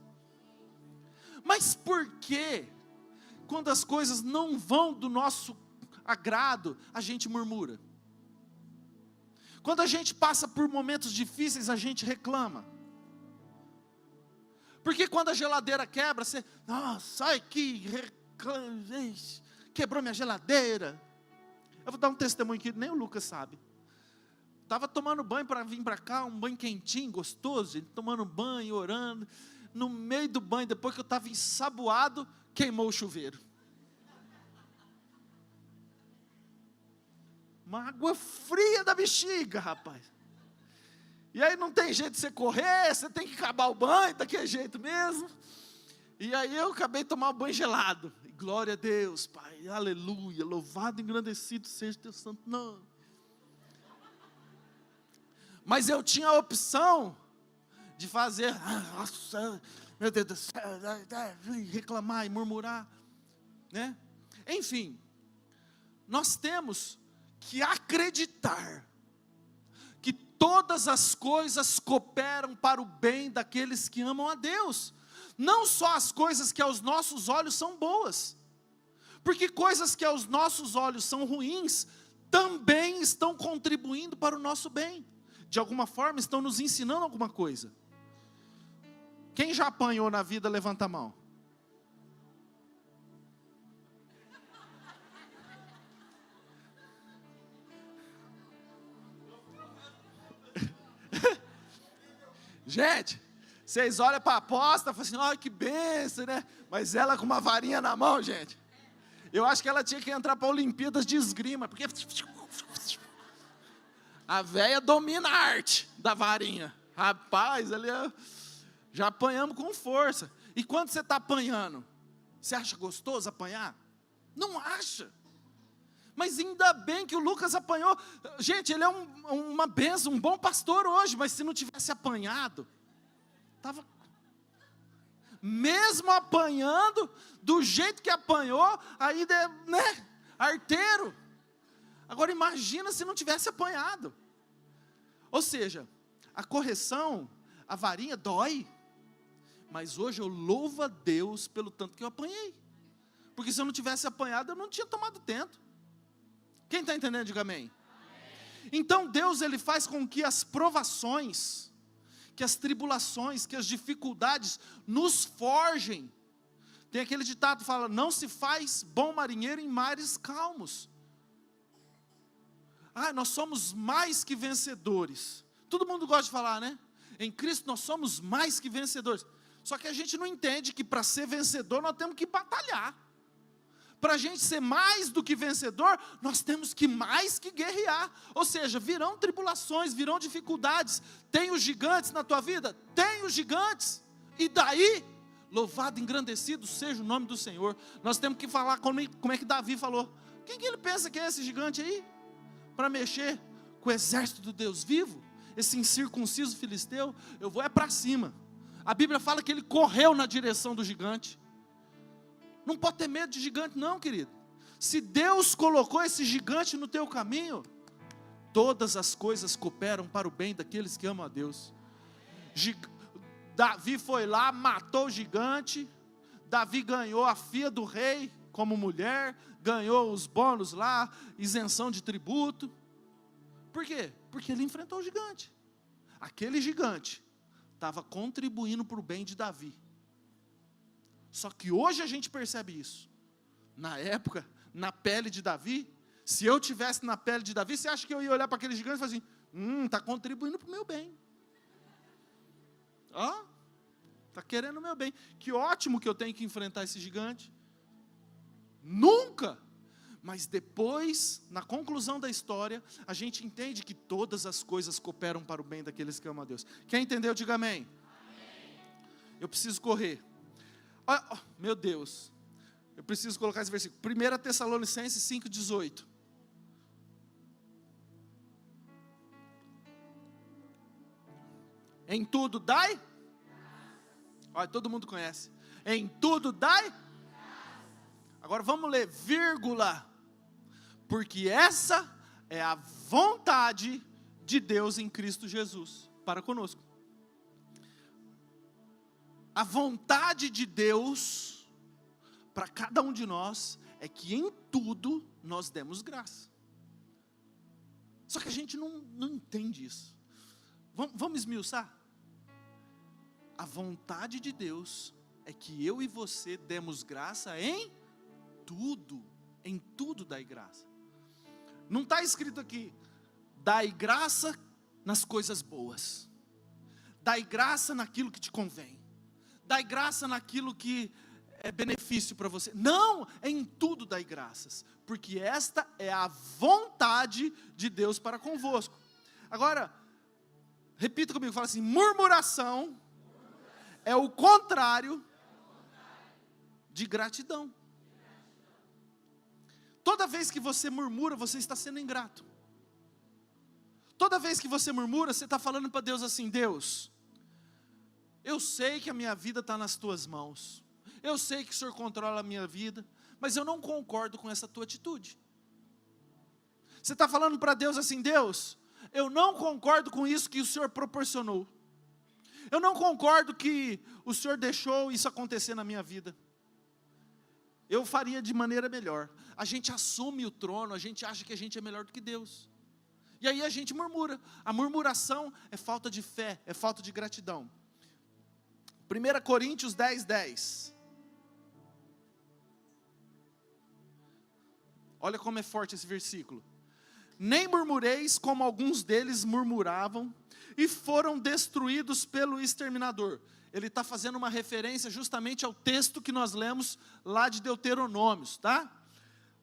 Mas por que, quando as coisas não vão do nosso agrado, a gente murmura? Quando a gente passa por momentos difíceis, a gente reclama. Porque quando a geladeira quebra, você, nossa, ai que quebrou minha geladeira. Eu vou dar um testemunho que nem o Lucas sabe. Estava tomando banho para vir para cá, um banho quentinho, gostoso, tomando banho, orando. No meio do banho, depois que eu estava ensaboado, queimou o chuveiro. Uma água fria da bexiga, rapaz. E aí não tem jeito de você correr, você tem que acabar o banho, daquele jeito mesmo. E aí eu acabei de tomar um banho gelado. E glória a Deus, Pai, aleluia, louvado e engrandecido seja o teu santo nome. Mas eu tinha a opção de fazer, nossa, meu Deus do céu, reclamar e murmurar, né? Enfim, nós temos que acreditar que todas as coisas cooperam para o bem daqueles que amam a Deus. Não só as coisas que aos nossos olhos são boas, porque coisas que aos nossos olhos são ruins, também estão contribuindo para o nosso bem. De alguma forma estão nos ensinando alguma coisa. Quem já apanhou na vida, levanta a mão. Gente, vocês olham para a aposta e falam assim, olha que benção, né? Mas ela com uma varinha na mão, gente. Eu acho que ela tinha que entrar para Olimpíadas de esgrima, porque a véia domina a arte da varinha. Rapaz, ali já apanhamos com força. E quando você está apanhando, você acha gostoso apanhar? Não acha. Mas ainda bem que o Lucas apanhou. Gente, ele é uma bênção, um bom pastor hoje, mas se não tivesse apanhado, estava... Mesmo apanhando, do jeito que apanhou, aí, né, arteiro. Agora imagina se não tivesse apanhado. Ou seja, a correção, a varinha dói. Mas hoje eu louvo a Deus pelo tanto que eu apanhei. Porque se eu não tivesse apanhado, eu não tinha tomado tento. Quem está entendendo, diga amém. Então Deus, Ele faz com que as provações, que as tribulações, que as dificuldades nos forjem. Tem aquele ditado que fala, não se faz bom marinheiro em mares calmos. Nós somos mais que vencedores. Todo mundo gosta de falar, né? Em Cristo nós somos mais que vencedores. Só que a gente não entende que para ser vencedor nós temos que batalhar. Para a gente ser mais do que vencedor, nós temos que mais que guerrear. Ou seja, virão tribulações, virão dificuldades. Tem os gigantes na tua vida? Tem os gigantes. E daí, louvado, engrandecido seja o nome do Senhor. Nós temos que falar como é que Davi falou. Quem que ele pensa que é esse gigante aí? Para mexer com o exército do Deus vivo? Esse incircunciso filisteu? Eu vou para cima. A Bíblia fala que ele correu na direção do gigante. Não pode ter medo de gigante não, querido. Se Deus colocou esse gigante no teu caminho, todas as coisas cooperam para o bem daqueles que amam a Deus. Davi foi lá, matou o gigante. Davi ganhou a filha do rei como mulher, ganhou os bônus lá, isenção de tributo. Por quê? Porque ele enfrentou o gigante. Aquele gigante estava contribuindo para o bem de Davi. Só que hoje a gente percebe isso. Na época, na pele de Davi, se eu tivesse na pele de Davi, você acha que eu ia olhar para aquele gigante e falar assim, está contribuindo para o meu bem. Está querendo o meu bem. Que ótimo que eu tenho que enfrentar esse gigante. Nunca! Mas depois, na conclusão da história, a gente entende que todas as coisas cooperam para o bem daqueles que amam a Deus. Quem entendeu, diga amém. Eu preciso correr. Meu Deus, eu preciso colocar esse versículo. 1 Tessalonicenses 5,18. Em tudo dai? Olha, todo mundo conhece. Em tudo dai? Agora vamos ler, vírgula. Porque essa é a vontade de Deus em Cristo Jesus para conosco. A vontade de Deus para cada um de nós é que em tudo nós demos graça. Só que a gente não entende isso. Vamos esmiuçar? A vontade de Deus é que eu e você demos graça em tudo dai graça. Não está escrito aqui, dai graça nas coisas boas, dai graça naquilo que te convém, dai graça naquilo que é benefício para você. Não, em tudo dai graças, porque esta é a vontade de Deus para convosco. Agora, repita comigo, fala assim, murmuração é o contrário de gratidão. Toda vez que você murmura, você está sendo ingrato. Toda vez que você murmura, você está falando para Deus assim, Deus, eu sei que a minha vida está nas tuas mãos, eu sei que o Senhor controla a minha vida, mas eu não concordo com essa tua atitude. Você está falando para Deus assim, Deus, eu não concordo com isso que o Senhor proporcionou, eu não concordo que o Senhor deixou isso acontecer na minha vida, eu faria de maneira melhor. A gente assume o trono, a gente acha que a gente é melhor do que Deus, e aí a gente murmura. A murmuração é falta de fé, é falta de gratidão. 1 Coríntios 10:10. Olha como é forte esse versículo. Nem murmureis como alguns deles murmuravam, e foram destruídos pelo exterminador. Ele está fazendo uma referência justamente ao texto que nós lemos lá de Deuteronômios, tá?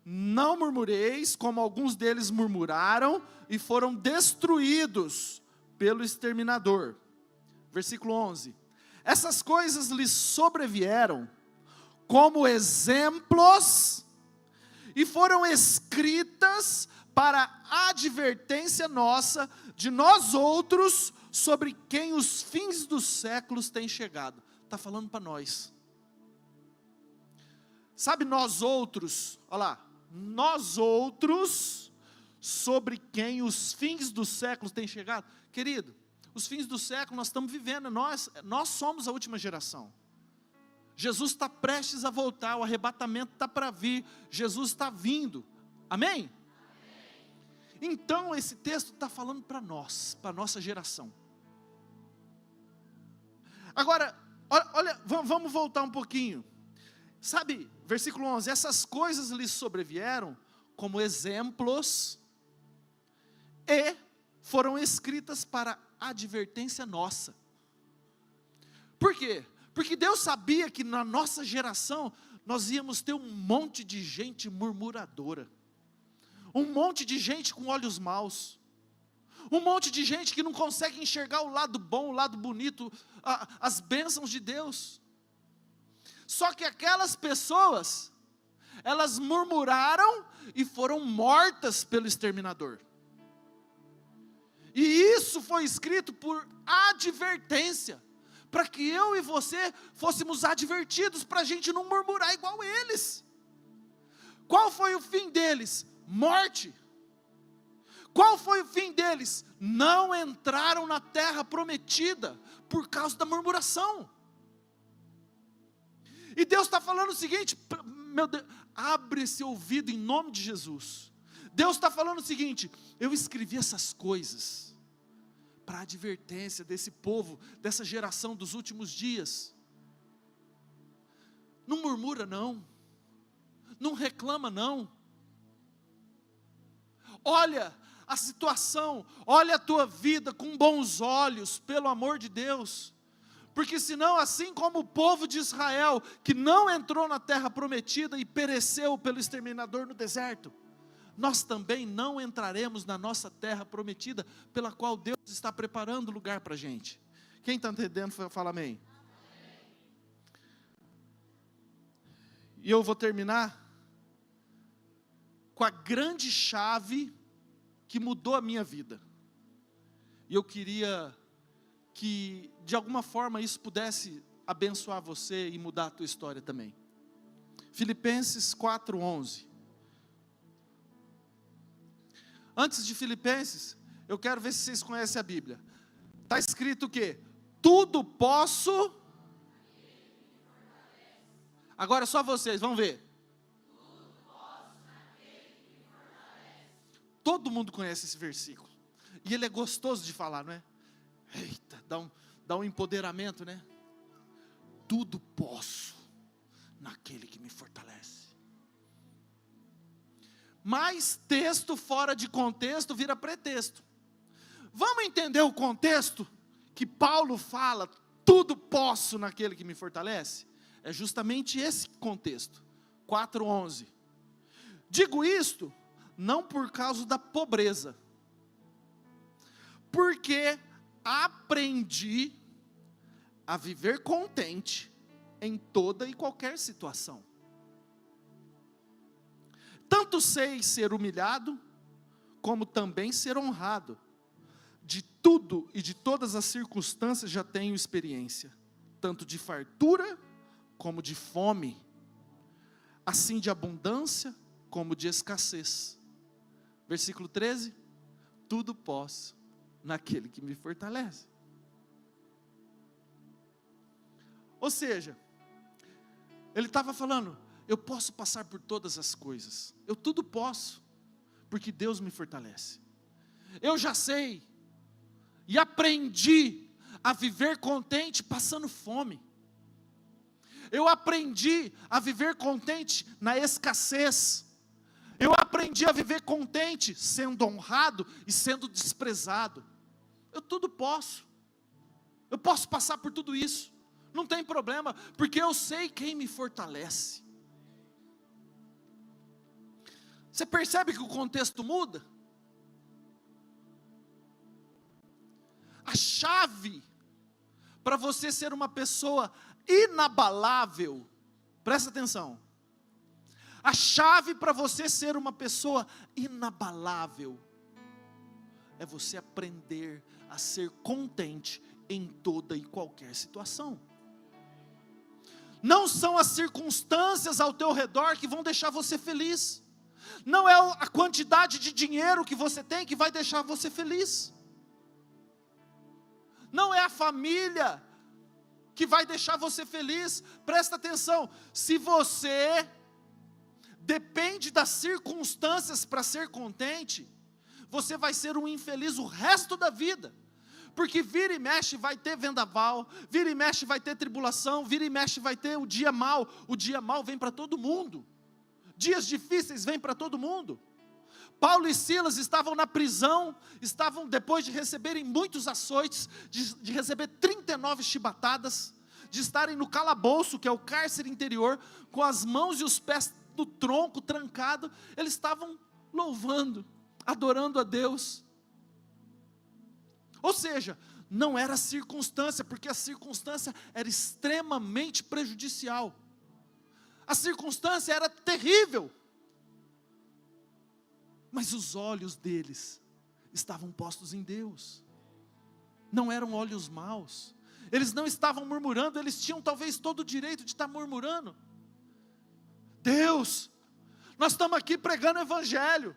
Não murmureis, como alguns deles murmuraram, e foram destruídos pelo exterminador. Versículo 11. Essas coisas lhes sobrevieram como exemplos, e foram escritas para advertência nossa, de nós outros, sobre quem os fins dos séculos têm chegado. Está falando para nós. Sabe, nós outros, olha lá, nós outros, sobre quem os fins dos séculos têm chegado. Querido, os fins do século nós estamos vivendo, nós somos a última geração. Jesus está prestes a voltar, o arrebatamento está para vir, Jesus está vindo, amém? Então esse texto está falando para nós, para a nossa geração. Agora, olha, vamos voltar um pouquinho. Sabe, versículo 11, essas coisas lhes sobrevieram como exemplos e foram escritas para advertência nossa. Por quê? Porque Deus sabia que na nossa geração nós íamos ter um monte de gente murmuradora, um monte de gente com olhos maus, um monte de gente que não consegue enxergar o lado bom, o lado bonito, as bênçãos de Deus. Só que aquelas pessoas, elas murmuraram e foram mortas pelo exterminador. E isso foi escrito por advertência, para que eu e você fôssemos advertidos, para a gente não murmurar igual eles. Qual foi o fim deles? Morte. Qual foi o fim deles? Não entraram na terra prometida, por causa da murmuração. E Deus está falando o seguinte, meu Deus, abre esse ouvido em nome de Jesus. Deus está falando o seguinte, eu escrevi essas coisas, para a advertência desse povo, dessa geração dos últimos dias. Não murmura não, não reclama não. Olha a situação, olha a tua vida com bons olhos, pelo amor de Deus. Porque senão, assim como o povo de Israel, que não entrou na terra prometida e pereceu pelo exterminador no deserto, nós também não entraremos na nossa terra prometida, pela qual Deus está preparando lugar para a gente. Quem está entendendo, fala amém. E eu vou terminar com a grande chave que mudou a minha vida. E eu queria que de alguma forma isso pudesse abençoar você e mudar a tua história também. Filipenses 4:11. Antes de Filipenses, eu quero ver se vocês conhecem a Bíblia. Está escrito o quê? Tudo posso. Agora só vocês, vamos ver. Todo mundo conhece esse versículo. E ele é gostoso de falar, não é? Eita, dá um empoderamento, né? Tudo posso naquele que me fortalece. Mas texto fora de contexto vira pretexto. Vamos entender o contexto que Paulo fala, tudo posso naquele que me fortalece? É justamente esse contexto. 4:11. Digo isto não por causa da pobreza, porque aprendi a viver contente em toda e qualquer situação. Tanto sei ser humilhado, como também ser honrado. De tudo e de todas as circunstâncias já tenho experiência, tanto de fartura como de fome, assim de abundância como de escassez. Versículo 13, tudo posso naquele que me fortalece. Ou seja, ele estava falando, eu posso passar por todas as coisas, eu tudo posso, porque Deus me fortalece. Eu já sei, e aprendi a viver contente passando fome. Eu aprendi a viver contente na escassez. Eu aprendi a viver contente sendo honrado e sendo desprezado. eu tudo posso. Eu posso passar por tudo isso. Não tem problema, porque eu sei quem me fortalece. Você percebe que o contexto muda? A chave para você ser uma pessoa inabalável, presta atenção. A chave para você ser uma pessoa inabalável é você aprender a ser contente em toda e qualquer situação. Não são as circunstâncias ao teu redor que vão deixar você feliz. Não é a quantidade de dinheiro que você tem que vai deixar você feliz. Não é a família que vai deixar você feliz. Presta atenção, se você depende das circunstâncias para ser contente, você vai ser um infeliz o resto da vida. Porque vira e mexe vai ter vendaval, vira e mexe vai ter tribulação, vira e mexe vai ter o dia mau. O dia mau vem para todo mundo. Dias difíceis vêm para todo mundo. Paulo e Silas estavam na prisão, estavam depois de receberem muitos açoites, de receber 39 chibatadas, de estarem no calabouço, que é o cárcere interior, com as mãos e os pés no tronco trancado, eles estavam louvando, adorando a Deus. Ou seja, não era a circunstância, porque a circunstância era extremamente prejudicial. A circunstância era terrível. Mas os olhos deles estavam postos em Deus. Não eram olhos maus. Eles não estavam murmurando, eles tinham talvez todo o direito de estar murmurando. Deus, nós estamos aqui pregando o evangelho.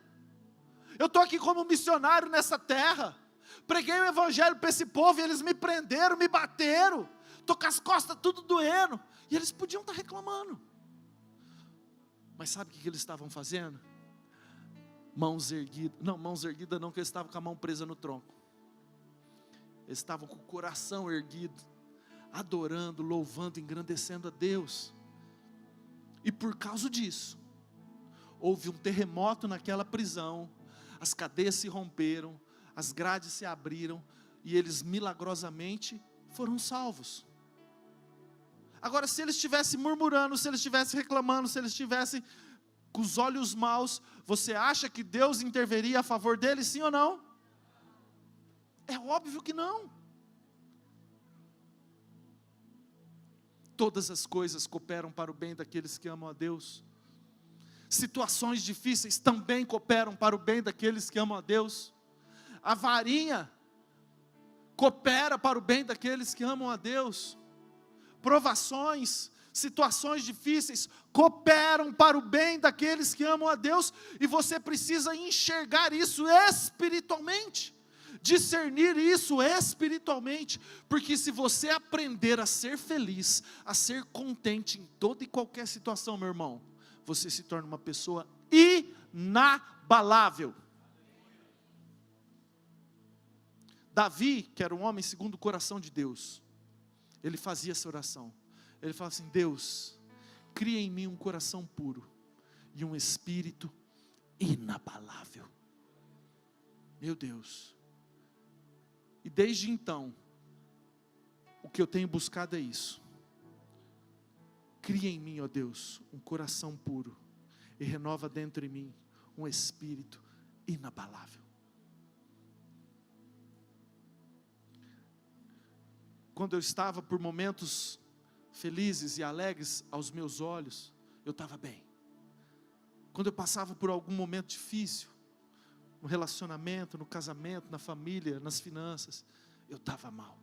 Eu estou aqui como missionário nessa terra. Preguei o evangelho para esse povo e eles me prenderam, me bateram. Estou com as costas tudo doendo. E eles podiam estar reclamando. Mas sabe o que eles estavam fazendo? Mãos erguidas não, que eles estavam com a mão presa no tronco. Eles estavam com o coração erguido, adorando, louvando, engrandecendo a Deus. E por causa disso, houve um terremoto naquela prisão, as cadeias se romperam, as grades se abriram, e eles milagrosamente foram salvos. Agora, se eles estivessem murmurando, se eles estivessem reclamando, se eles estivessem com os olhos maus, você acha que Deus interveria a favor deles, sim ou não? É óbvio que não. Todas as coisas cooperam para o bem daqueles que amam a Deus. Situações difíceis também cooperam para o bem daqueles que amam a Deus. A varinha coopera para o bem daqueles que amam a Deus. Provações, situações difíceis cooperam para o bem daqueles que amam a Deus, e você precisa enxergar isso espiritualmente, discernir isso espiritualmente, porque se você aprender a ser feliz, a ser contente em toda e qualquer situação, meu irmão, você se torna uma pessoa inabalável. Davi, que era um homem segundo o coração de Deus, ele fazia essa oração. Ele falava assim: Deus, cria em mim um coração puro e um espírito inabalável. Meu Deus. E desde então, o que eu tenho buscado é isso. Cria em mim, ó Deus, um coração puro e renova dentro de mim um espírito inabalável. Quando eu estava por momentos felizes e alegres aos meus olhos, eu estava bem. Quando eu passava por algum momento difícil, no relacionamento, no casamento, na família, nas finanças, eu estava mal.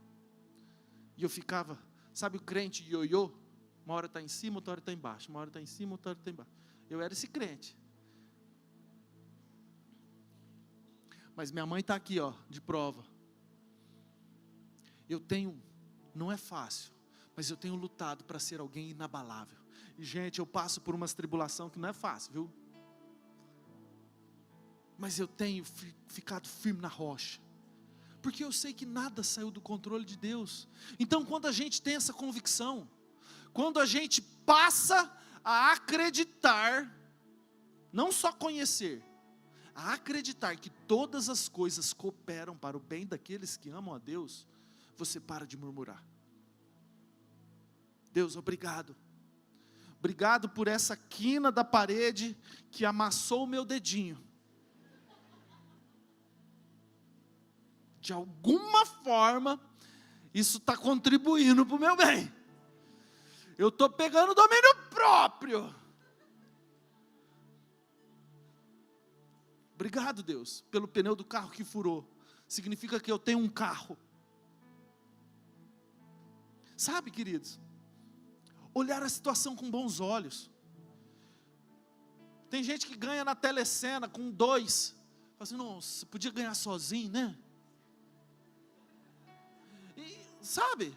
E eu ficava, sabe o crente ioiô? Uma hora está em cima, outra hora está embaixo. Uma hora está em cima, outra hora está embaixo. Eu era esse crente. Mas minha mãe está aqui, ó, de prova. Eu tenho, não é fácil, mas eu tenho lutado para ser alguém inabalável. E gente, eu passo por umas tribulação que não é fácil, viu? Mas eu tenho ficado firme na rocha, porque eu sei que nada saiu do controle de Deus. Então quando a gente tem essa convicção, quando a gente passa a acreditar, não só conhecer, a acreditar que todas as coisas cooperam para o bem daqueles que amam a Deus, você para de murmurar. Deus, obrigado. Obrigado por essa quina da parede que amassou o meu dedinho. De alguma forma, isso está contribuindo para o meu bem. Eu estou pegando domínio próprio. Obrigado, Deus, pelo pneu do carro que furou. Significa que eu tenho um carro. Sabe, queridos, olhar a situação com bons olhos. Tem gente que ganha na telecena com 2. Fala assim, nossa, podia ganhar sozinho, né? E, sabe,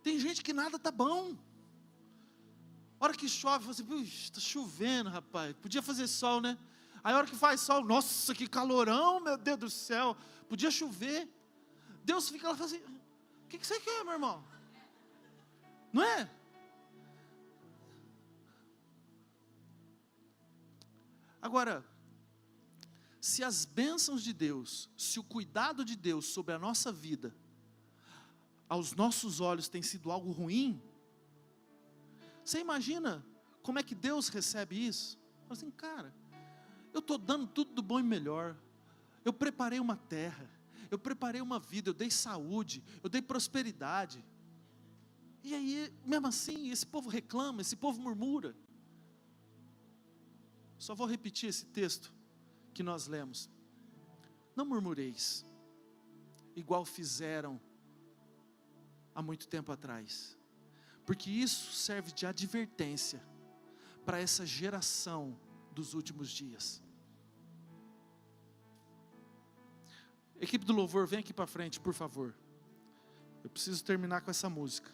tem gente que nada tá bom. Hora que chove, fala assim, puxa, está chovendo, rapaz, podia fazer sol, né? Aí a hora que faz sol, nossa, que calorão, meu Deus do céu, podia chover. Deus fica lá e fala assim, o que você quer, meu irmão? Não é? Agora, se as bênçãos de Deus, se o cuidado de Deus sobre a nossa vida, aos nossos olhos tem sido algo ruim, você imagina como é que Deus recebe isso? Fala assim, cara, eu estou dando tudo do bom e melhor, eu preparei uma terra, eu preparei uma vida, eu dei saúde, eu dei prosperidade, e aí, mesmo assim, esse povo reclama, esse povo murmura. Só vou repetir esse texto que nós lemos. Não murmureis, igual fizeram há muito tempo atrás, porque isso serve de advertência para essa geração dos últimos dias. Equipe do louvor, vem aqui para frente, por favor. Eu preciso terminar com essa música.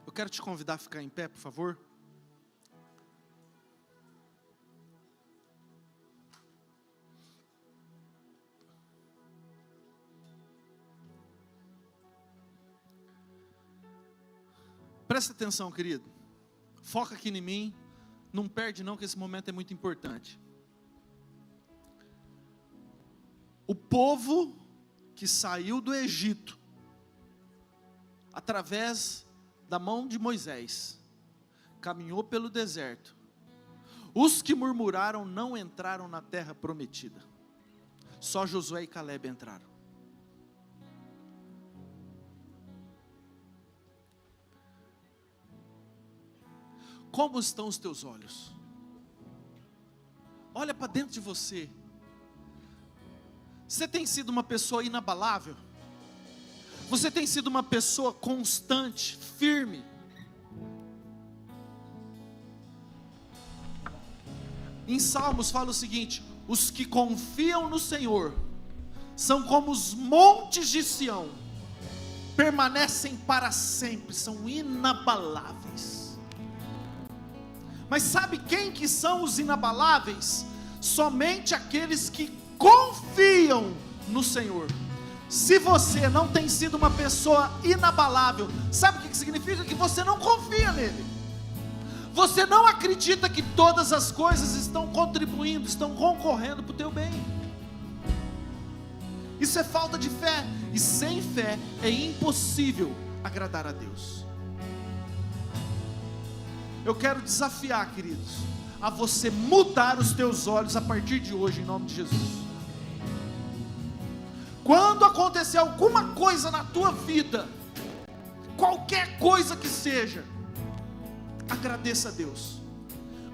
Eu quero te convidar a ficar em pé, por favor. Presta atenção, querido. Foca aqui em mim. Não perde não, que esse momento é muito importante. O povo que saiu do Egito, através da mão de Moisés, caminhou pelo deserto. Os que murmuraram não entraram na terra prometida. Só Josué e Calebe entraram. Como estão os teus olhos? Olha para dentro de você. Você tem sido uma pessoa inabalável? Você tem sido uma pessoa constante, firme? Em Salmos fala o seguinte: os que confiam no Senhor são como os montes de Sião, permanecem para sempre, são inabaláveis. Mas sabe quem que são os inabaláveis? Somente aqueles que confiam no Senhor. Se você não tem sido uma pessoa inabalável, sabe o que significa? Que você não confia nele. Você não acredita que todas as coisas estão contribuindo, estão concorrendo para o teu bem. Isso é falta de fé. E sem fé é impossível agradar a Deus. Eu quero desafiar, queridos, a você mudar os teus olhos a partir de hoje, em nome de Jesus. Quando acontecer alguma coisa na tua vida, qualquer coisa que seja, agradeça a Deus.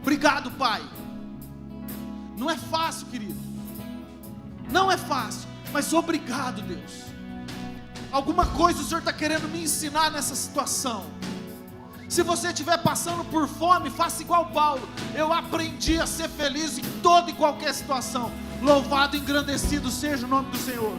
Obrigado, Pai. Não é fácil, querido. Não é fácil, mas obrigado, Deus. Alguma coisa o Senhor está querendo me ensinar nessa situação. Se você estiver passando por fome, faça igual Paulo. Eu aprendi a ser feliz em toda e qualquer situação. Louvado e engrandecido seja o nome do Senhor.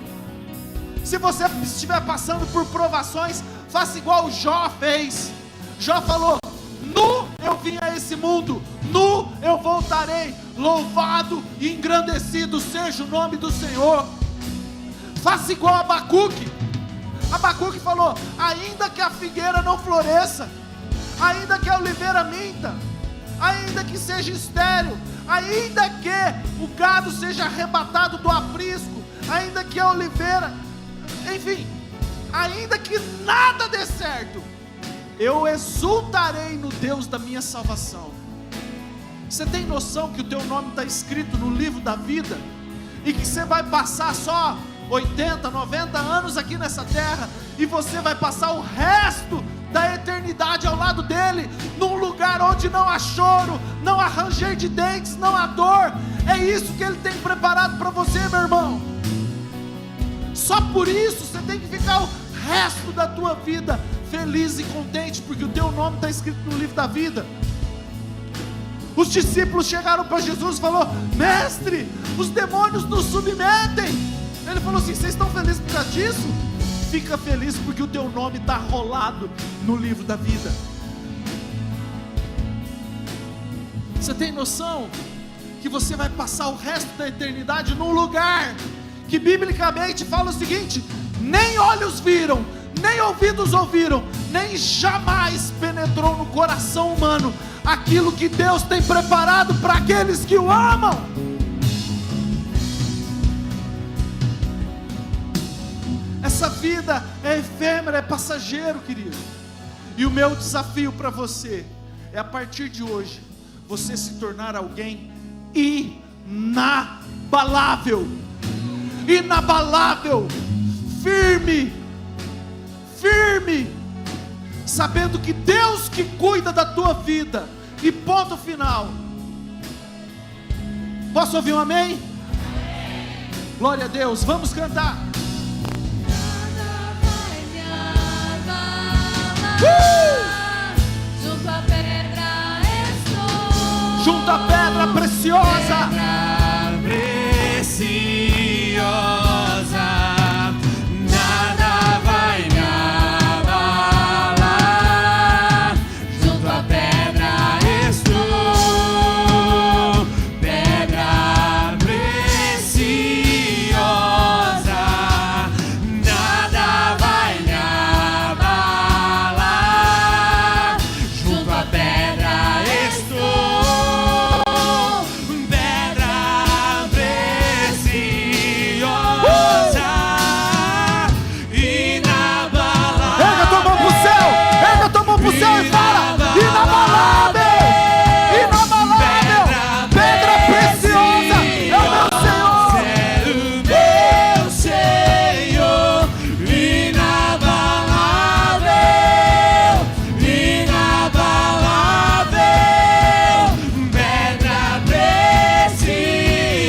Se você estiver passando por provações, faça igual Jó fez. Jó falou: nu eu vim a esse mundo, nu eu voltarei. Louvado e engrandecido seja o nome do Senhor. Faça igual a Abacuque. Abacuque falou: ainda que a figueira não floresça, ainda que a oliveira minta, ainda que seja estéril, ainda que o gado seja arrebatado do aprisco, ainda que a oliveira, enfim, ainda que nada dê certo, eu exultarei no Deus da minha salvação. Você tem noção que o teu nome está escrito no livro da vida? E que você vai passar só 80, 90 anos aqui nessa terra, e você vai passar o resto da eternidade ao lado dele, num lugar onde não há choro, não há ranger de dentes, não há dor. É isso que ele tem preparado para você, meu irmão. Só por isso você tem que ficar o resto da tua vida feliz e contente, porque o teu nome está escrito no livro da vida. Os discípulos chegaram para Jesus e falaram: mestre, os demônios nos submetem. Ele falou assim: vocês estão felizes por causa disso? Fica feliz porque o teu nome está rolado no livro da vida. Você tem noção que você vai passar o resto da eternidade num lugar que biblicamente fala o seguinte: nem olhos viram, nem ouvidos ouviram, nem jamais penetrou no coração humano aquilo que Deus tem preparado para aqueles que o amam. Essa vida é efêmera, é passageiro, querido. E o meu desafio para você é, a partir de hoje, você se tornar alguém inabalável. Inabalável, firme, firme, sabendo que Deus que cuida da tua vida, e ponto final. Posso ouvir um amém? Amém. Glória a Deus, vamos cantar. Junto à pedra estou. Junto à pedra preciosa. Pedra preciosa. Nada vai me abalar. Junto à pedra estou. Pedra preciosa. Nada vai me abalar. Junto à pedra estou. Pedra preciosa. Inabalável. Erga tua mão pro céu, erga tua mão pro céu e fala: inabalável, inabalável, pedra preciosa, é o meu Senhor. Meu Senhor, inabalável, inabalável, pedra preciosa,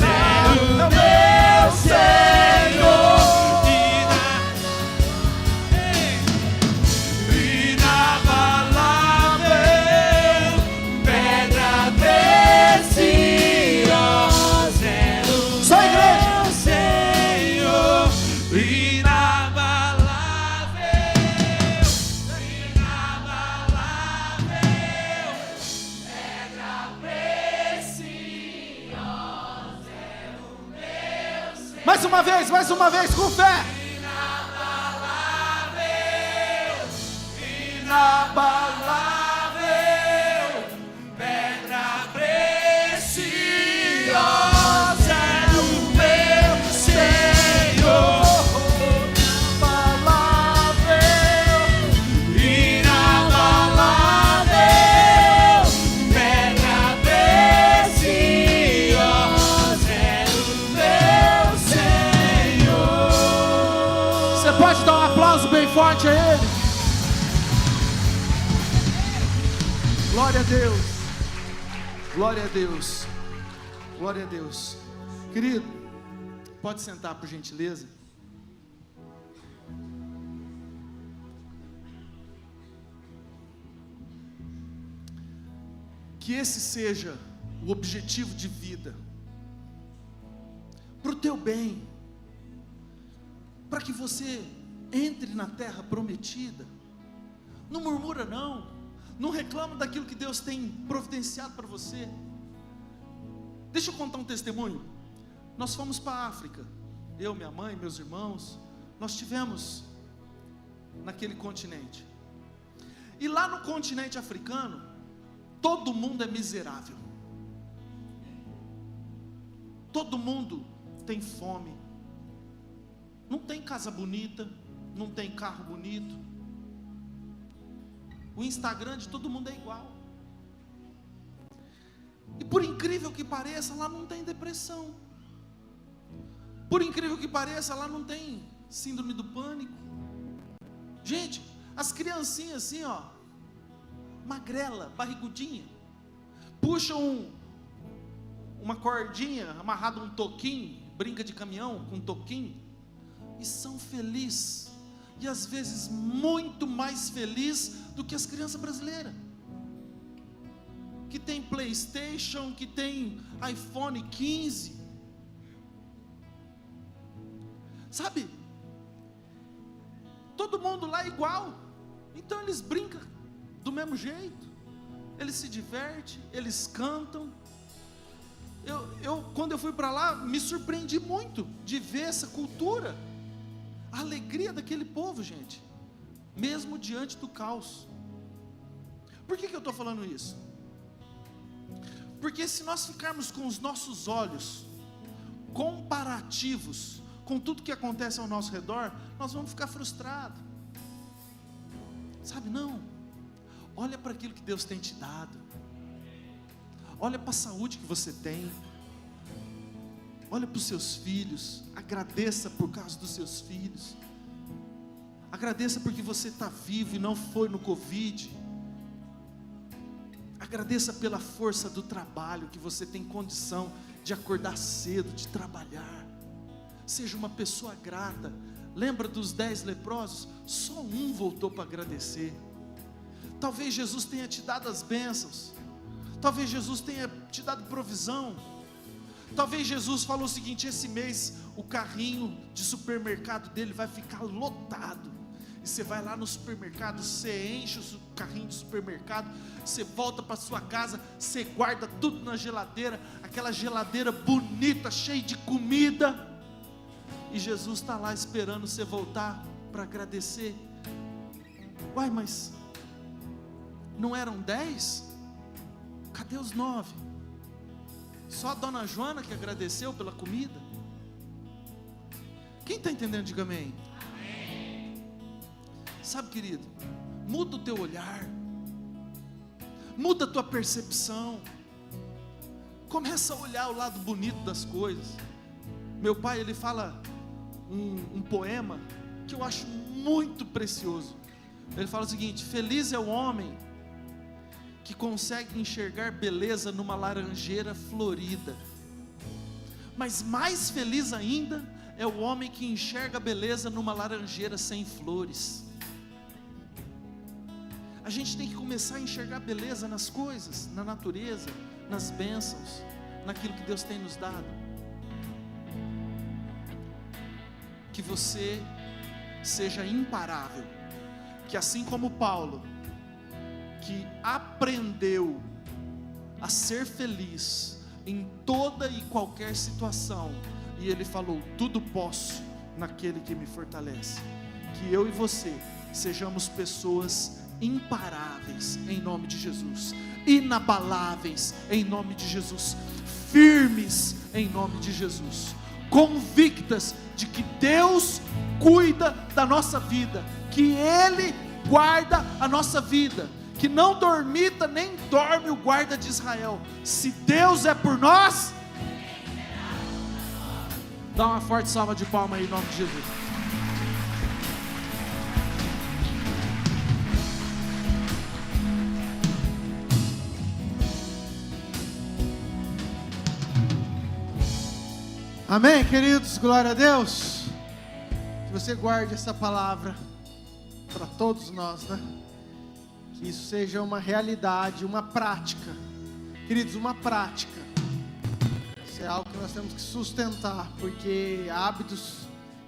é o meu Senhor, inabalável, pedra preciosa, é o Só a igreja. meu Senhor, inabalável, inabalável, pedra preciosa, é o meu Senhor. Mais uma vez, com fé. Inabalável, pedra preciosa, é o meu Senhor. Inabalável, pedra preciosa, é o meu Senhor. Você pode dar um aplauso bem forte a Ele? Glória a Deus, glória a Deus, glória a Deus. Querido, pode sentar por gentileza. Que esse seja o objetivo de vida, para o teu bem, para que você entre na terra prometida. Não murmura não, Não reclama daquilo que Deus tem providenciado para você. Deixa eu contar um testemunho. Nós fomos para a África, eu, minha mãe, meus irmãos. Nós estivemos naquele continente. E lá no continente africano, todo mundo é miserável. Todo mundo tem fome. Não tem casa bonita, não tem carro bonito. O Instagram de todo mundo é igual. E por incrível que pareça, lá não tem depressão. Por incrível que pareça, lá não tem síndrome do pânico. Gente, as criancinhas assim, ó, magrela, barrigudinha, puxam uma cordinha amarrada a um toquinho, brinca de caminhão com um toquinho, e são felizes, e às vezes muito mais felizes do que as crianças brasileiras, que tem PlayStation, que tem iPhone 15, sabe? Todo mundo lá é igual, então eles brincam do mesmo jeito, eles se divertem, eles cantam. Quando eu fui para lá, me surpreendi muito de ver essa cultura, a alegria daquele povo, gente, mesmo diante do caos. Por que eu estou falando isso? Porque se nós ficarmos com os nossos olhos comparativos com tudo que acontece ao nosso redor, nós vamos ficar frustrados, sabe? Não, olha para aquilo que Deus tem te dado, olha para a saúde que você tem, olha para os seus filhos, agradeça por causa dos seus filhos, agradeça porque você está vivo e não foi no Covid, agradeça pela força do trabalho, que você tem condição de acordar cedo, de trabalhar. Seja uma pessoa grata. Lembra dos 10 leprosos? Só um voltou para agradecer. Talvez Jesus tenha te dado as bênçãos, talvez Jesus tenha te dado provisão, talvez Jesus falou o seguinte: esse mês o carrinho de supermercado dele vai ficar lotado, e você vai lá no supermercado, você enche o carrinho de supermercado, você volta para sua casa, você guarda tudo na geladeira, aquela geladeira bonita, cheia de comida, e Jesus está lá esperando você voltar para agradecer. Uai, mas não eram 10? Cadê os 9? Só a dona Joana que agradeceu pela comida? Quem está entendendo, diga amém. Amém. Sabe, querido, muda o teu olhar, muda a tua percepção, começa a olhar o lado bonito das coisas. Meu pai, ele fala um poema que eu acho muito precioso. Ele fala o seguinte: feliz é o homem que consegue enxergar beleza numa laranjeira florida, mas mais feliz ainda é o homem que enxerga beleza numa laranjeira sem flores. A gente tem que começar a enxergar beleza nas coisas, na natureza, nas bênçãos, naquilo que Deus tem nos dado. Que você seja imparável, que assim como Paulo, que aprendeu a ser feliz em toda e qualquer situação, e ele falou: tudo posso naquele que me fortalece. Que eu e você sejamos pessoas imparáveis em nome de Jesus, inabaláveis em nome de Jesus, firmes em nome de Jesus, convictas de que Deus cuida da nossa vida, que Ele guarda a nossa vida, que não dormita nem dorme o guarda de Israel. Se Deus é por nós, dá uma forte salva de palmas aí em nome de Jesus. Amém, queridos, glória a Deus. Que você guarde essa palavra para todos nós, né? Que isso seja uma realidade, uma prática. Queridos, uma prática. Isso é algo que nós temos que sustentar, porque hábitos,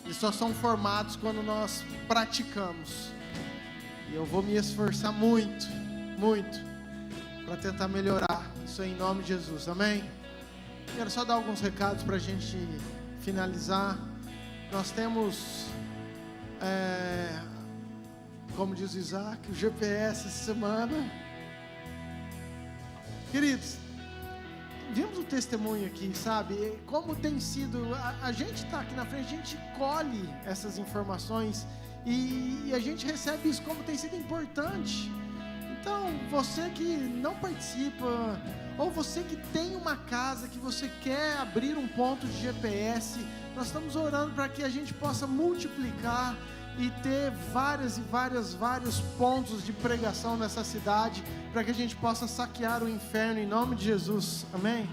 eles só são formados quando nós praticamos. E eu vou me esforçar muito muito, para tentar melhorar isso aí, em nome de Jesus, amém? Quero só dar alguns recados para a gente finalizar. Nós temos, como diz o Isaac, o GPS essa semana. Queridos, vimos o testemunho aqui, sabe? Como tem sido, a gente está aqui na frente, a gente colhe essas informações e a gente recebe isso, como tem sido importante. Então, você que não participa, ou você que tem uma casa que você quer abrir um ponto de GPS, nós estamos orando para que a gente possa multiplicar e ter vários pontos de pregação nessa cidade, para que a gente possa saquear o inferno em nome de Jesus, amém?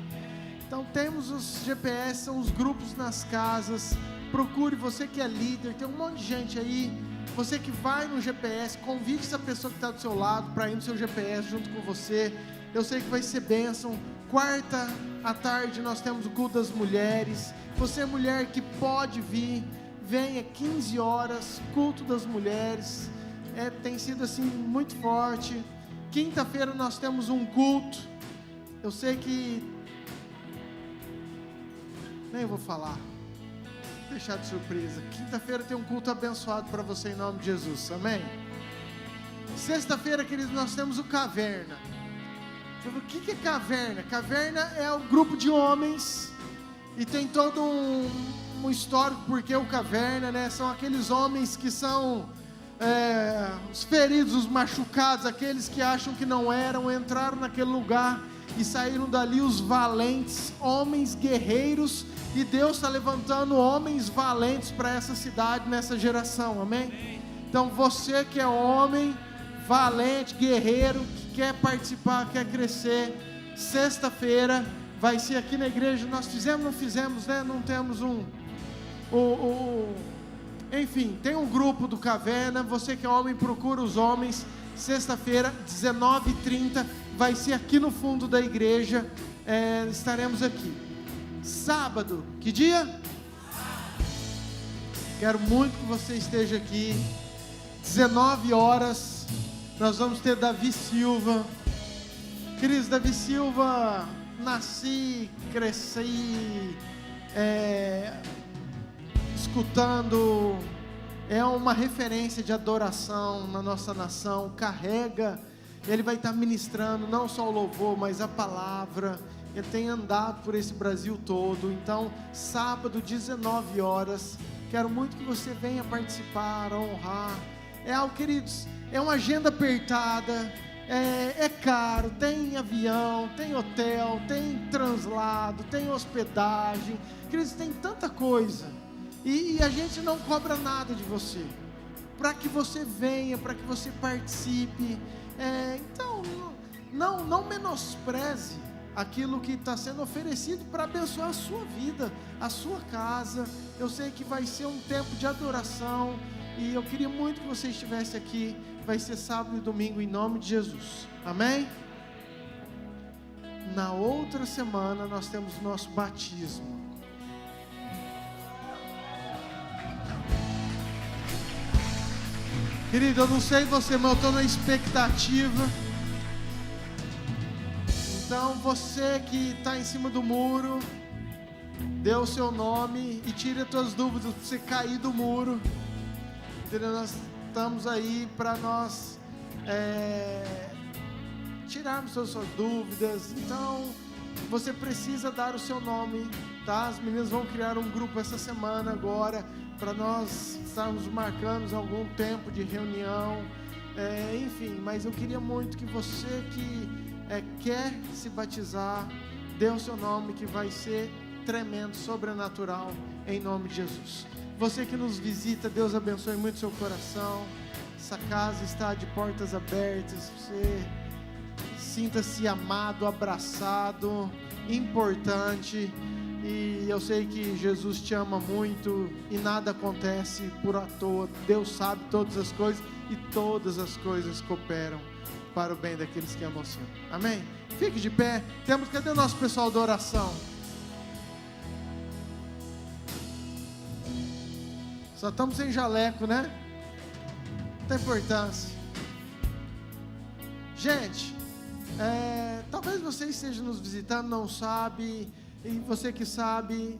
Então temos os GPS, são os grupos nas casas. Procure, você que é líder, tem um monte de gente aí, você que vai no GPS, convide essa pessoa que está do seu lado para ir no seu GPS junto com você. Eu sei que vai ser bênção. Quarta à tarde nós temos o culto das mulheres. Você mulher que pode vir, venha 15 horas, culto das mulheres. Tem sido assim muito forte. Quinta-feira nós temos um culto. Eu sei que nem vou falar, vou deixar de surpresa. Quinta-feira tem um culto abençoado para você em nome de Jesus, amém? Sexta-feira, queridos, nós temos o Caverna. O que é Caverna? Caverna é o grupo de homens e tem todo um histórico porque o Caverna, né? São aqueles homens que são os feridos, os machucados, aqueles que acham que não eram, entraram naquele lugar e saíram dali os valentes, homens guerreiros, e Deus está levantando homens valentes para essa cidade, nessa geração, amém? Então você que é homem, valente, guerreiro, que quer participar, quer crescer, sexta-feira vai ser aqui na igreja. Nós fizemos, não fizemos, né? Não temos enfim, tem um grupo do Caverna. Você que é homem, procura os homens. Sexta-feira, 19h30, vai ser aqui no fundo da igreja. Estaremos aqui. Sábado, que dia? Quero muito que você esteja aqui. 19 horas, nós vamos ter Davi Silva. Queridos, Davi Silva, nasci, cresci, escutando, é uma referência de adoração na nossa nação, carrega, ele vai estar ministrando não só o louvor, mas a palavra. Ele tem andado por esse Brasil todo. Então, sábado, 19 horas, quero muito que você venha participar, honrar. É algo, queridos, é uma agenda apertada, é caro, tem avião, tem hotel, tem translado, tem hospedagem, queridos, tem tanta coisa, e a gente não cobra nada de você, para que você venha, para que você participe. Então, não menospreze aquilo que está sendo oferecido para abençoar a sua vida, a sua casa. Eu sei que vai ser um tempo de adoração, e eu queria muito que você estivesse aqui. Vai ser sábado e domingo em nome de Jesus, amém? Na outra semana nós temos o nosso batismo. Querido, eu não sei você, mas eu estou na expectativa. Então você que está em cima do muro, dê o seu nome e tire as suas dúvidas para você cair do muro. Entendeu? Nós estamos aí para nós tirarmos as suas dúvidas. Então você precisa dar o seu nome, tá? As meninas vão criar um grupo essa semana agora, para nós estarmos marcando algum tempo de reunião, enfim. Mas eu queria muito que você que quer se batizar, dê o seu nome, que vai ser tremendo, sobrenatural, em nome de Jesus. Você que nos visita, Deus abençoe muito seu coração. Essa casa está de portas abertas. Você sinta-se amado, abraçado, importante. E eu sei que Jesus te ama muito e nada acontece por à toa. Deus sabe todas as coisas e todas as coisas cooperam para o bem daqueles que amam o Senhor. Amém? Fique de pé. Cadê o nosso pessoal da oração? Só estamos sem jaleco, né? Não tem importância. Gente, talvez você esteja nos visitando, não sabe, e você que sabe,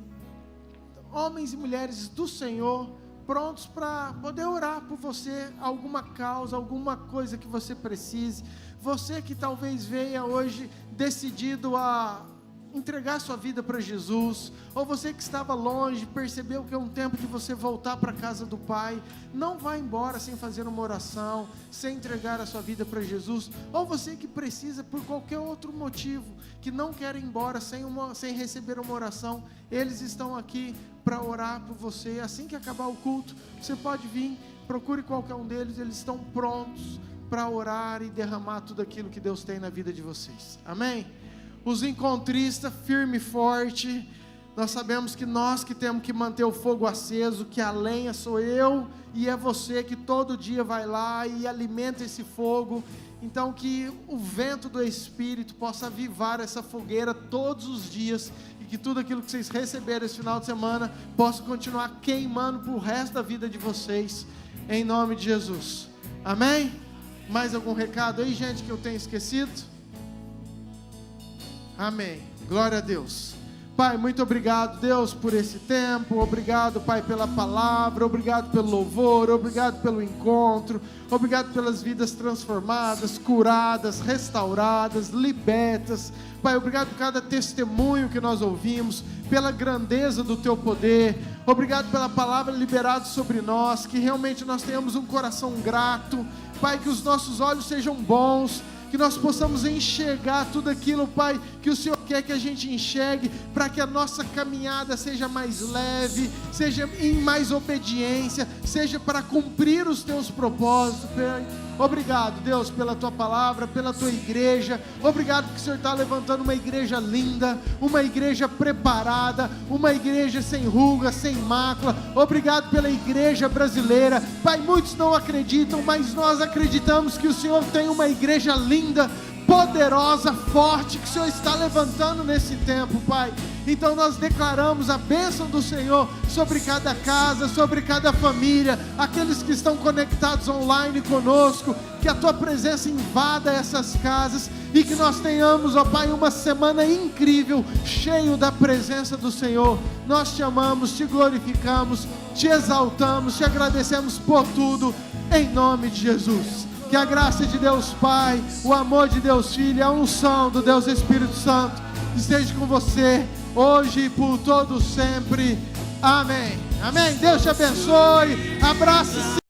homens e mulheres do Senhor, prontos para poder orar por você, alguma causa, alguma coisa que você precise. Você que talvez venha hoje decidido a entregar sua vida para Jesus, ou você que estava longe, percebeu que é um tempo de você voltar para a casa do Pai, não vá embora sem fazer uma oração, sem entregar a sua vida para Jesus, ou você que precisa por qualquer outro motivo, que não quer ir embora sem receber uma oração, eles estão aqui para orar por você. Assim que acabar o culto, você pode vir, procure qualquer um deles, eles estão prontos para orar e derramar tudo aquilo que Deus tem na vida de vocês. Amém? Os encontristas, firme e forte, nós sabemos que nós que temos que manter o fogo aceso, que a lenha sou eu e é você que todo dia vai lá e alimenta esse fogo. Então que o vento do Espírito possa avivar essa fogueira todos os dias, e que tudo aquilo que vocês receberam esse final de semana possa continuar queimando para o resto da vida de vocês, em nome de Jesus. Amém? Mais algum recado aí, gente, que eu tenha esquecido? Amém. Glória a Deus. Pai, muito obrigado, Deus, por esse tempo. Obrigado, Pai, pela palavra. Obrigado pelo louvor. Obrigado pelo encontro. Obrigado pelas vidas transformadas, curadas, restauradas, libertas. Pai, obrigado por cada testemunho que nós ouvimos, pela grandeza do Teu poder. Obrigado pela palavra liberada sobre nós, que realmente nós tenhamos um coração grato. Pai, que os nossos olhos sejam bons, que nós possamos enxergar tudo aquilo, Pai, que o Senhor quer que a gente enxergue, para que a nossa caminhada seja mais leve, seja em mais obediência, seja para cumprir os Teus propósitos, Pai. Obrigado, Deus, pela Tua palavra, pela Tua igreja. Obrigado que o Senhor está levantando uma igreja linda, uma igreja preparada, uma igreja sem ruga, sem mácula. Obrigado pela igreja brasileira. Pai, muitos não acreditam, mas nós acreditamos que o Senhor tem uma igreja linda, poderosa, forte, que o Senhor está levantando nesse tempo, Pai. Então nós declaramos a bênção do Senhor sobre cada casa, sobre cada família, aqueles que estão conectados online conosco, que a Tua presença invada essas casas, e que nós tenhamos, ó Pai, uma semana incrível, cheio da presença do Senhor. Nós Te amamos, Te glorificamos, Te exaltamos, Te agradecemos por tudo, em nome de Jesus. Que a graça de Deus Pai, o amor de Deus Filho, a unção do Deus Espírito Santo esteja com você, hoje e por todo sempre. Amém. Amém. Deus te abençoe. Abraço.